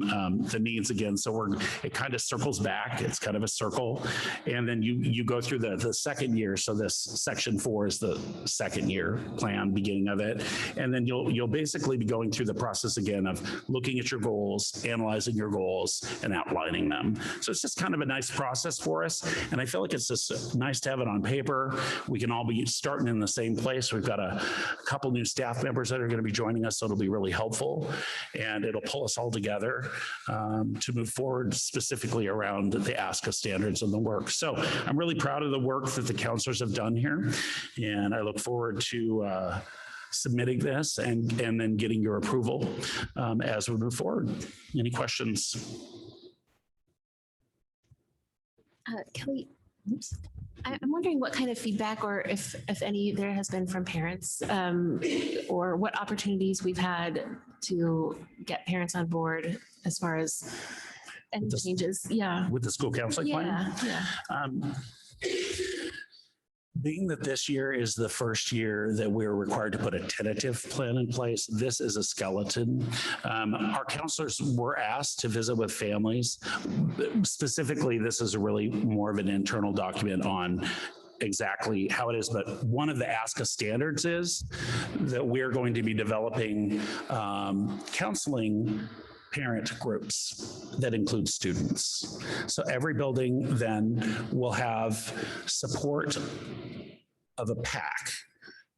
the needs again. So it kind of circles back. It's kind of a circle. And then you go through the second year. So this section 4 is the second year plan, beginning of it. And then you'll basically be going through the process again of looking at your goals, analyzing your goals, and outlining them. So it's just kind of a nice process for us. And I feel like it's just nice to have it on paper. We can all be starting in the same place. We've got a couple new staff members that are going to be joining us, so it'll be really helpful, and it'll pull us all together to move forward specifically around the ASCA standards and the work. So I'm really proud of the work that the counselors have done here, and I look forward to submitting this and then getting your approval as we move forward. Any questions? Kelly, oops. I'm wondering what kind of feedback, or if any, there has been from parents, or what opportunities we've had to get parents on board as far as any changes. Yeah. With the school counseling plan? Yeah. Being that this year is the first year that we're required to put a tentative plan in place, this is a skeleton. Our counselors were asked to visit with families. Specifically, this is really more of an internal document on exactly how it is, but one of the ASCA standards is that we're going to be developing counseling parent groups that include students. So every building then will have support of a PAC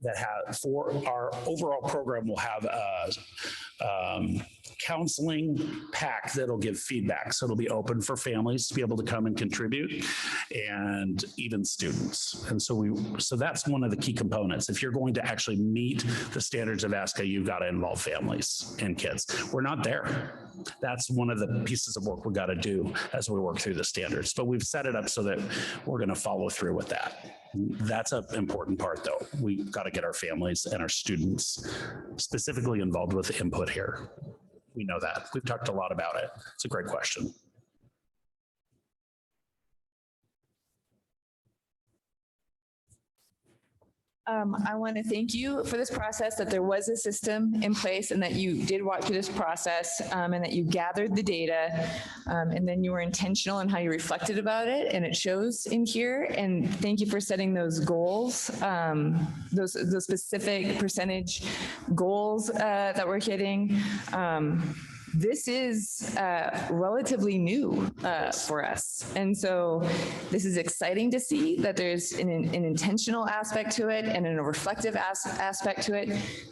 that have, for our overall program, will have a counseling PAC that'll give feedback. So it'll be open for families to be able to come and contribute, and even students. And so that's one of the key components. If you're going to actually meet the standards of ASCA, you've got to involve families and kids. We're not there. That's one of the pieces of work we got to do as we work through the standards. But we've set it up so that we're going to follow through with that. That's an important part, though. We've got to get our families and our students specifically involved with input here. We know that. We've talked a lot about it. It's a great question. I want to thank you for this process, that there was a system in place and that you did walk through this process and that you gathered the data and then you were intentional in how you reflected about it, and it shows in here. And thank you for setting those goals, those specific percentage goals that we're hitting. This is relatively new for us. And so this is exciting to see that there's an intentional aspect to it and a reflective aspect to it.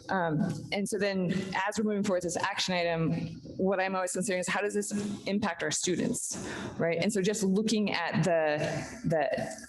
And so then as we're moving forward with this action item, what I'm always considering is how does this impact our students, right? And so just looking at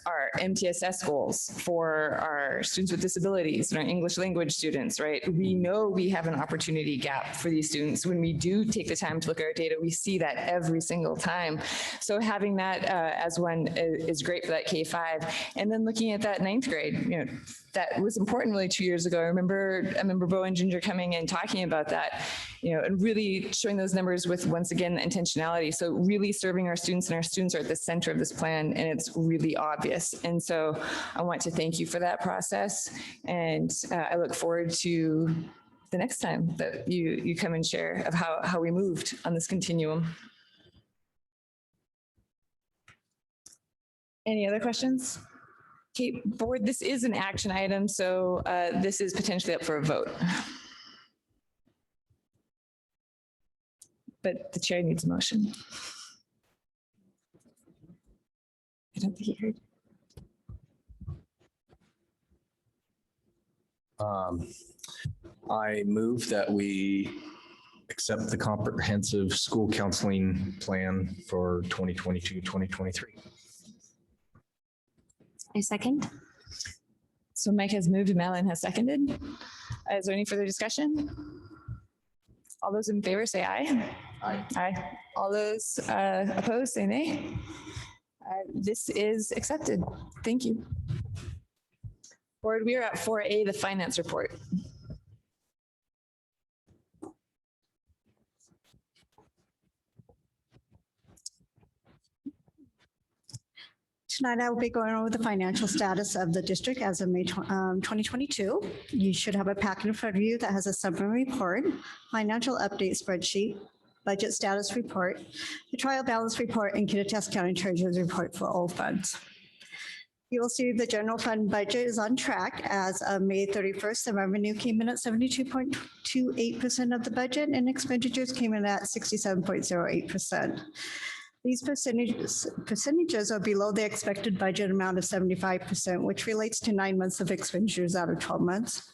our MTSS goals for our students with disabilities and our English language students, right? We know we have an opportunity gap for these students. When we do take the time to look at our data, we see that every single time. So having that as one is great for that K-5. And then looking at that 9th grade, that was important really 2 years ago. I remember Bo and Ginger coming and talking about that, and really showing those numbers with, once again, the intentionality. So really serving our students, and our students are at the center of this plan, and it's really obvious. And so I want to thank you for that process. And I look forward to the next time that you come and share of how we moved on this continuum. Any other questions? Okay, board, this is an action item, so this is potentially up for a vote. But the chair needs a motion. I don't think he heard. I move that we accept the comprehensive school counseling plan for 2022-2023. I second. So Mike has moved and Madeline has seconded. Is there any further discussion? All those in favor say aye. Aye. Aye. All those opposed say nay. This is accepted. Thank you. Board, we are at 4A, the finance report. Tonight, I will be going over the financial status of the district as of May 2022. You should have a packet in front of you that has a summary report, financial update spreadsheet, budget status report, the trial balance report, and Kittitas County Treasurer's report for all funds. You will see the general fund budget is on track. As of May 31st, the revenue came in at 72.28% of the budget, and expenditures came in at 67.08%. These percentages are below the expected budget amount of 75%, which relates to 9 months of expenditures out of 12 months.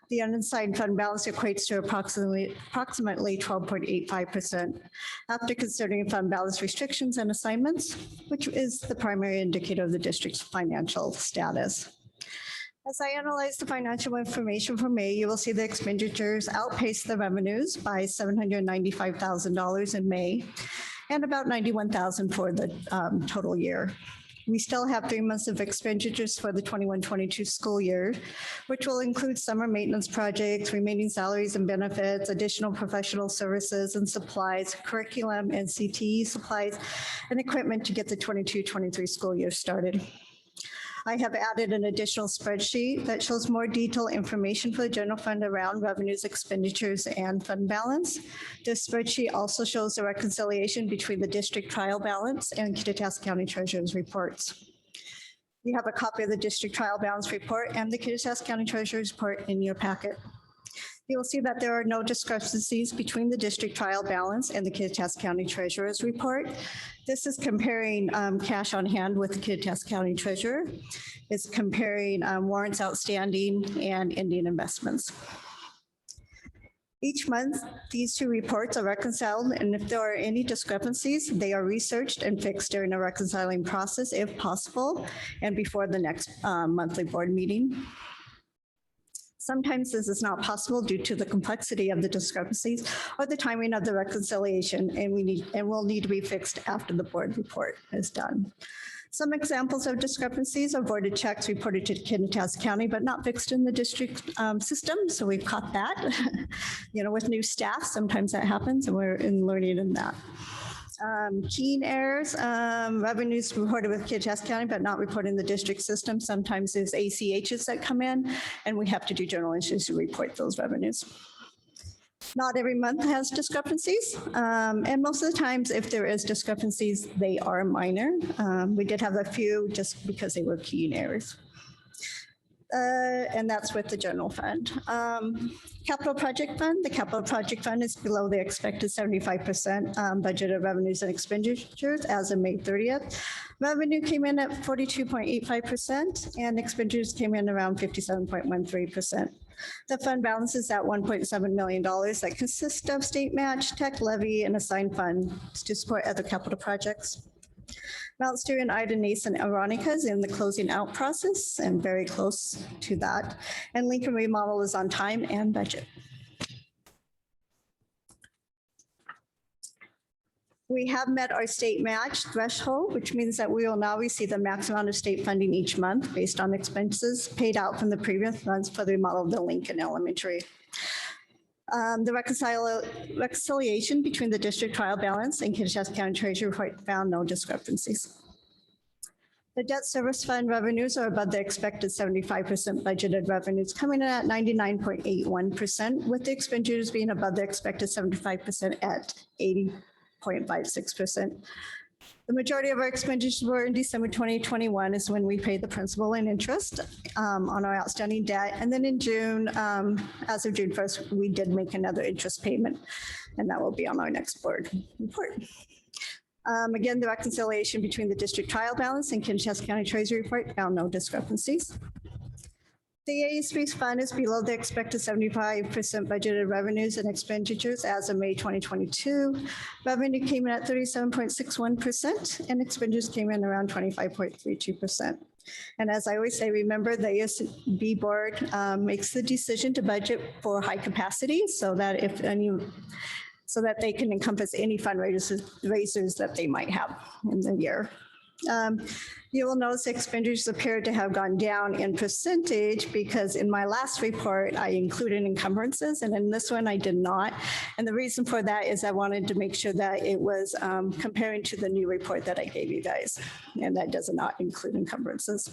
The unassigned fund balance equates to approximately 12.85% after considering fund balance restrictions and assignments, which is the primary indicator of the district's financial status. As I analyze the financial information for May, you will see the expenditures outpace the revenues by $795,000 in May, and about $91,000 for the total year. We still have 3 months of expenditures for the 21-22 school year, which will include summer maintenance projects, remaining salaries and benefits, additional professional services and supplies, curriculum and CTE supplies, and equipment to get the 22-23 school year started. I have added an additional spreadsheet that shows more detailed information for the general fund around revenues, expenditures, and fund balance. This spreadsheet also shows the reconciliation between the district trial balance and Kittitas County Treasurer's reports. You have a copy of the district trial balance report and the Kittitas County Treasurer's report in your packet. You will see that there are no discrepancies between the district trial balance and the Kittitas County Treasurer's report. This is comparing cash on hand with the Kittitas County Treasurer. It's comparing warrants outstanding and ending investments. Each month, these two reports are reconciled, and if there are any discrepancies, they are researched and fixed during the reconciling process if possible, and before the next monthly board meeting. Sometimes this is not possible due to the complexity of the discrepancies or the timing of the reconciliation, and will need to be fixed after the board report is done. Some examples of discrepancies are voided checks reported to Kittitas County, but not fixed in the district system. So we've caught that. With new staff, sometimes that happens, and we're learning in that. Keen errors, revenues reported with Kittitas County, but not reported in the district system. Sometimes there's ACHs that come in, and we have to do journal entries to report those revenues. Not every month has discrepancies, and most of the times, if there is discrepancies, they are minor. We did have a few just because they were keen errors. And that's with the general fund. Capital project fund, the capital project fund is below the expected 75% budgeted revenues and expenditures as of May 30th. Revenue came in at 42.85% and expenditures came in around 57.13%. The fund balance is at $1.7 million that consists of state match, tech levy, and assigned funds to support other capital projects. Mount Stereo and Ida Nason Aronica is in the closing out process and very close to that. And Lincoln remodel is on time and budget. We have met our state match threshold, which means that we will now receive the max amount of state funding each month based on expenses paid out from the previous months for the remodel of the Lincoln Elementary. The reconciliation between the district trial balance and Kittitas County Treasury Report found no discrepancies. The debt service fund revenues are above the expected 75% budgeted revenues, coming in at 99.81%, with the expenditures being above the expected 75% at 80.56%. The majority of our expenditures were in December 2021 is when we paid the principal and interest on our outstanding debt. And then in June, as of June 1st, we did make another interest payment, and that will be on our next board report. Again, the reconciliation between the district trial balance and Kittitas County Treasury Report found no discrepancies. The AS3 fund is below the expected 75% budgeted revenues and expenditures as of May 2022. Revenue came in at 37.61% and expenditures came in around 25.32%. And as I always say, remember the ASB board makes the decision to budget for high capacity so that they can encompass any fundraisers that they might have in the year. You will notice expenditures appear to have gone down in percentage because in my last report, I included encumbrances, and in this one I did not. And the reason for that is I wanted to make sure that it was comparing to the new report that I gave you guys, and that does not include encumbrances.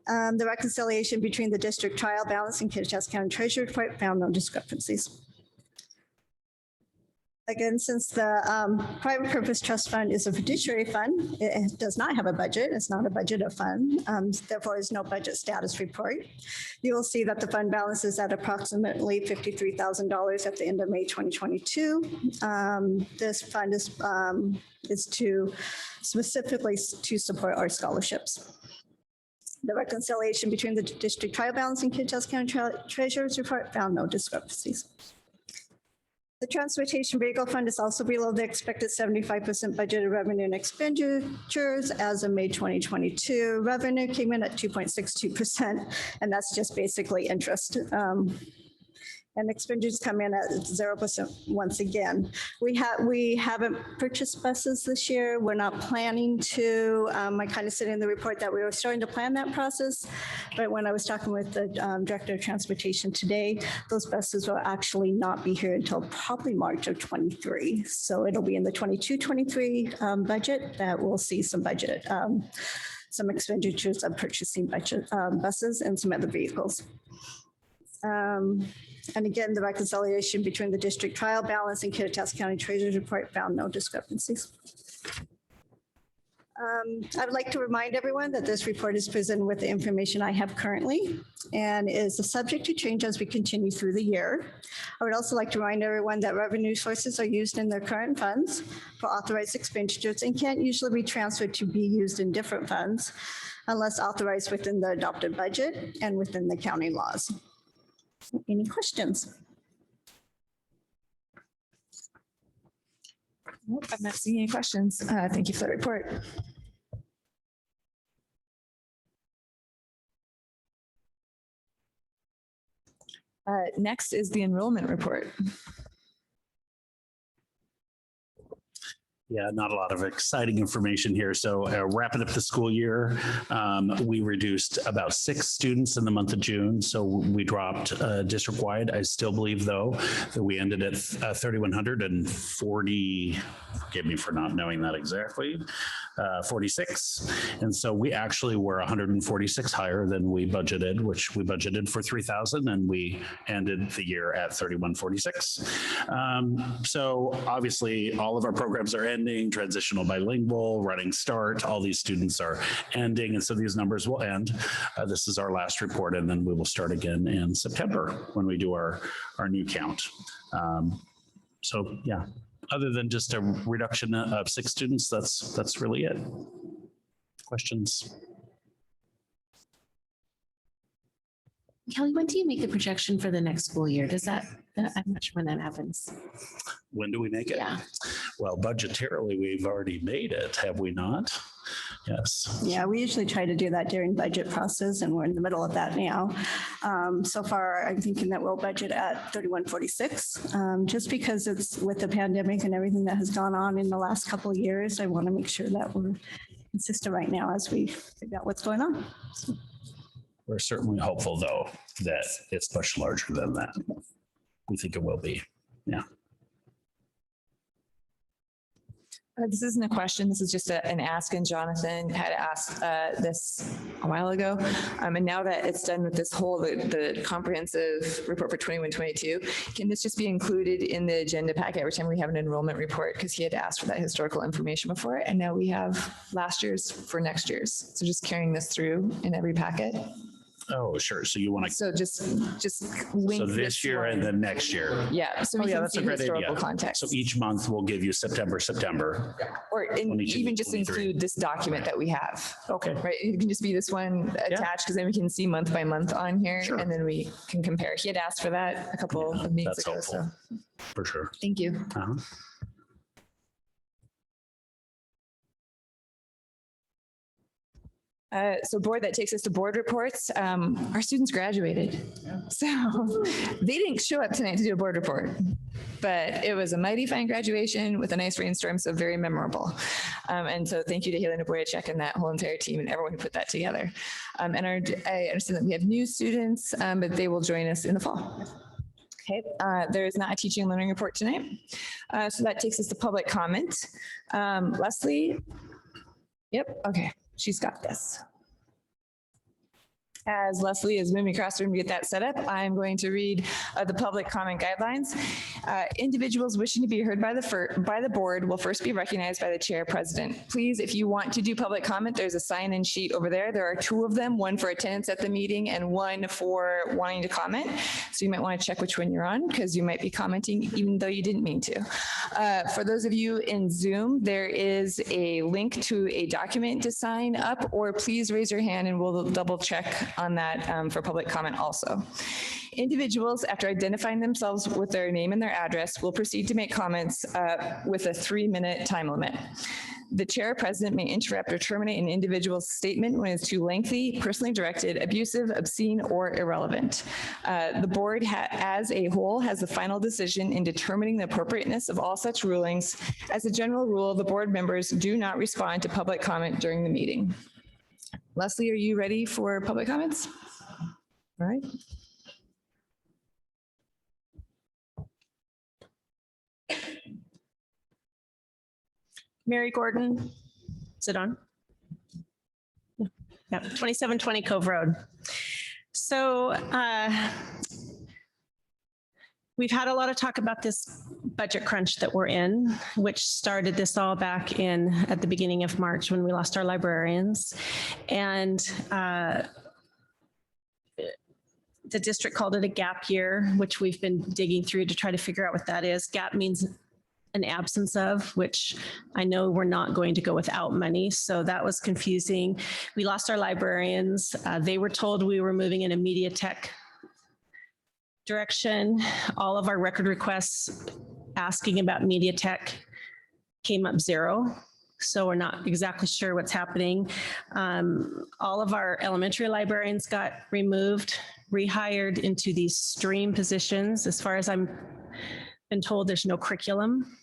The reconciliation between the district trial balance and Kittitas County Treasury Report found no discrepancies. Again, since the private purpose trust fund is a fiduciary fund, it does not have a budget. It's not a budgeted fund. Therefore, there's no budget status report. You will see that the fund balance is at approximately $53,000 at the end of May 2022. This fund is to specifically to support our scholarships. The reconciliation between the district trial balance and Kittitas County Treasurer's Report found no discrepancies. The Transportation Vehicle Fund is also below the expected 75% budgeted revenue and expenditures as of May 2022. Revenue came in at 2.62%, and that's just basically interest. And expenditures come in at 0% once again. We haven't purchased buses this year. We're not planning to. I kind of said in the report that we were starting to plan that process, but when I was talking with the Director of Transportation today, those buses will actually not be here until probably March of 23. So it'll be in the 22-23 budget that we'll see some budget, some expenditures of purchasing budget buses and some other vehicles. And again, the reconciliation between the district trial balance and Kittitas County Treasurer's Report found no discrepancies. I would like to remind everyone that this report is presented with the information I have currently and is subject to change as we continue through the year. I would also like to remind everyone that revenue sources are used in their current funds for authorized expenditures and can't usually be transferred to be used in different funds unless authorized within the adopted budget and within the county laws. Any questions? Nope, I'm not seeing any questions. Thank you for the report. Next is the enrollment report. Yeah, not a lot of exciting information here. So wrapping up the school year, we reduced about 6 students in the month of June. So we dropped district-wide. I still believe, though, that we ended at 3,140, forgive me for not knowing that exactly, 46. And so we actually were 146 higher than we budgeted, which we budgeted for 3,000, and we ended the year at 3,146. So obviously all of our programs are ending, transitional bilingual, running start, all these students are ending. And so these numbers will end. This is our last report, and then we will start again in September when we do our new count. So yeah, other than just a reduction of 6 students, that's really it. Questions? Kelly, when do you make the projection for the next school year? I'm not sure when that happens. When do we make it? Yeah. Well, budgetarily, we've already made it, have we not? Yes. Yeah, we usually try to do that during budget process, and we're in the middle of that now. So far, I'm thinking that we'll budget at 3146. Just because it's with the pandemic and everything that has gone on in the last couple of years, I want to make sure that we're consistent right now as we figure out what's going on. We're certainly hopeful, though, that it's much larger than that. We think it will be. Yeah. This isn't a question. This is just an ask, and Jonathan had asked this a while ago. And now that it's done with this whole, the comprehensive report for 21-22, can this just be included in the agenda packet every time we have an enrollment report? Because he had asked for that historical information before, and now we have last year's for next year's. So just carrying this through in every packet. Oh, sure. So you want to. So just link. So this year and then next year. Yeah. So we can that's see a great historical idea. context. So each month we'll give you September. Or even 22, just 23. include this document that we have. Okay. Right. It can just be this one attached, because then we can see month by month on here, Sure. and then we can compare. He had asked for that a couple of meetings That's ago. helpful. So For sure. thank you. Uh-huh. So board, that takes us to board reports. Our students graduated. So they didn't show up tonight to do a board report, but it was a mighty fine graduation with a nice rainstorm, so very memorable. And so thank you to Helena Boyacek and that whole entire team and everyone who put that together. I understand that we have new students, but they will join us in the fall. Okay, there is not a teaching and learning report tonight. So that takes us to public comment. Leslie? Yep, okay. She's got this. As Leslie is moving across the room to get that set up, I'm going to read the public comment guidelines. Individuals wishing to be heard by the board will first be recognized by the chair president. Please, if you want to do public comment, there's a sign-in sheet over there. There are 2 of them, one for attendance at the meeting and one for wanting to comment. So you might want to check which one you're on, because you might be commenting even though you didn't mean to. For those of you in Zoom, there is a link to a document to sign up, or please raise your hand and we'll double check on that for public comment also. Individuals, after identifying themselves with their name and their address, will proceed to make comments with a 3-minute time limit. The chair president may interrupt or terminate an individual's statement when it's too lengthy, personally directed, abusive, obscene, or irrelevant. The board as a whole has the final decision in determining the appropriateness of all such rulings. As a general rule, the board members do not respond to public comment during the meeting. Leslie, are you ready for public comments? All right. Mary Gordon, is it on? Yeah, 2720 Cove Road. So we've had a lot of talk about this budget crunch that we're in, which started this all back at the beginning of March when we lost our librarians. And the district called it a gap year, which we've been digging through to try to figure out what that is. Gap means an absence of, which I know we're not going to go without money. So that was confusing. We lost our librarians. They were told we were moving in a media tech direction. All of our record requests asking about media tech came up 0. So we're not exactly sure what's happening. All of our elementary librarians got removed, rehired into these stream positions. As far as I'm been told, there's no curriculum.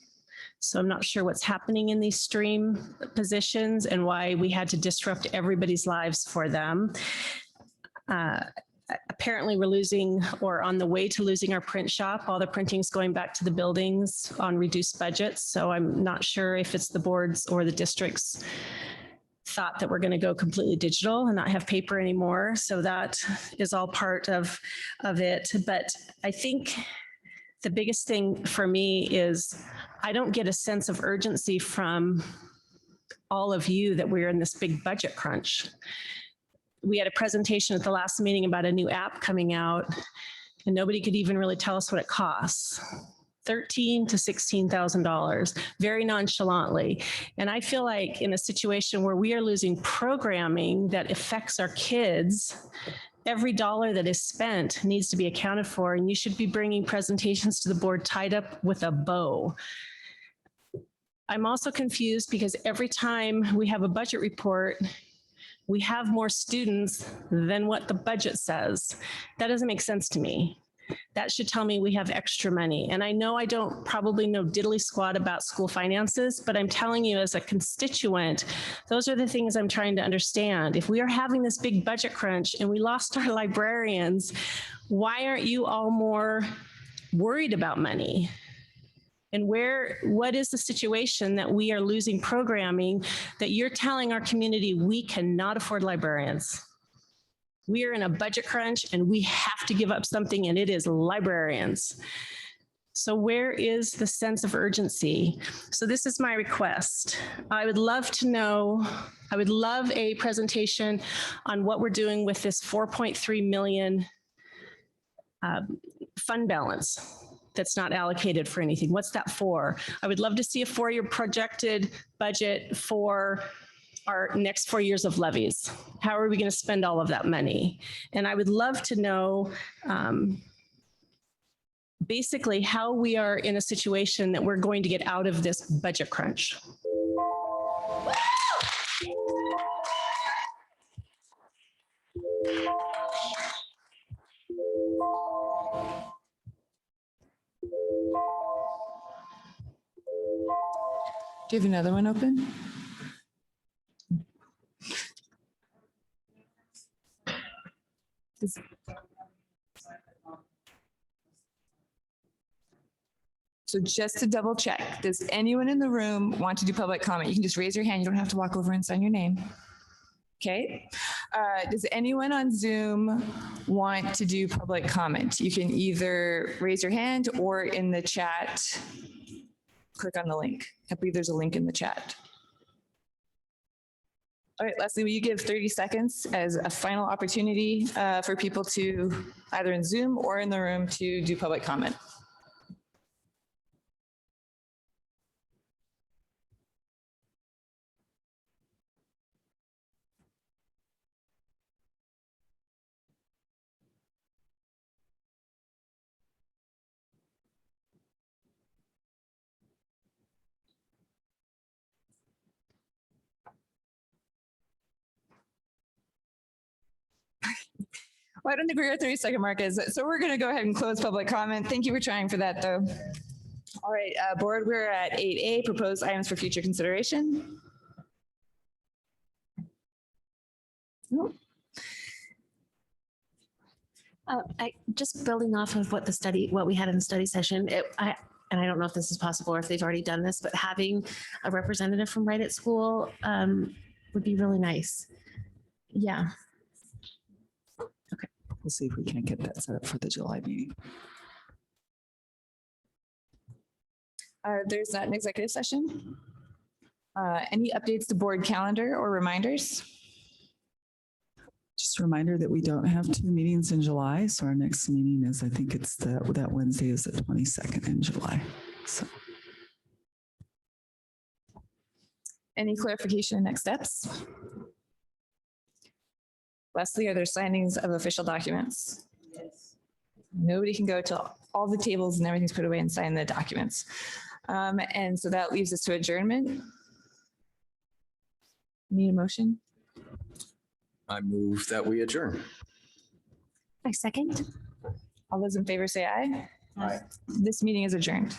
So I'm not sure what's happening in these stream positions and why we had to disrupt everybody's lives for them. Apparently we're losing or on the way to losing our print shop. All the printing's going back to the buildings on reduced budgets. So I'm not sure if it's the boards or the districts thought that we're going to go completely digital and not have paper anymore. So that is all part of it. But I think the biggest thing for me is I don't get a sense of urgency from all of you that we're in this big budget crunch. We had a presentation at the last meeting about a new app coming out, and nobody could even really tell us what it costs. $13,000 to $16,000, very nonchalantly. And I feel like in a situation where we are losing programming that affects our kids, every dollar that is spent needs to be accounted for, and you should be bringing presentations to the board tied up with a bow. I'm also confused because every time we have a budget report, we have more students than what the budget says. That doesn't make sense to me. That should tell me we have extra money. And I know I don't probably know diddly squat about school finances, but I'm telling you as a constituent, those are the things I'm trying to understand. If we are having this big budget crunch and we lost our librarians, why aren't you all more worried about money? And what is the situation that we are losing programming that you're telling our community we cannot afford librarians? We are in a budget crunch and we have to give up something, and it is librarians. So where is the sense of urgency? So this is my request. I would love to know, I would love a presentation on what we're doing with this 4.3 million fund balance that's not allocated for anything. What's that for? I would love to see a 4-year projected budget for our next 4 years of levies. How are we going to spend all of that money? And I would love to know basically how we are in a situation that we're going to get out of this budget crunch. Do you have another one open? So just to double check, does anyone in the room want to do public comment? You can just raise your hand. You don't have to walk over and sign your name. Okay. Does anyone on Zoom want to do public comment? You can either raise your hand or in the chat, click on the link. I believe there's a link in the chat. All right, Leslie, will you give 30 seconds as a final opportunity for people to either in Zoom or in the room to do public comment? Well, I don't think we're at 30-second mark is, so we're going to go ahead and close public comment. Thank you for trying for that, though. All right, board, we're at 8A, proposed items for future consideration. Nope. Just building off of what we had in the study session, and I don't know if this is possible or if they've already done this, but having a representative from Right at School would be really nice. Yeah. We'll see if we can get that set up for the July meeting. There's not an executive session. Any updates to board calendar or reminders? Just a reminder that we don't have 2 meetings in July. So our next meeting is, I think it's that Wednesday is the 22nd in July. So. Any clarification and next steps? Leslie, are there signings of official documents? Yes. Nobody can go till all the tables and everything's put away and sign the documents. And so that leaves us to adjournment. Need a motion? I move that we adjourn. I second. All those in favor say aye. Aye. This meeting is adjourned.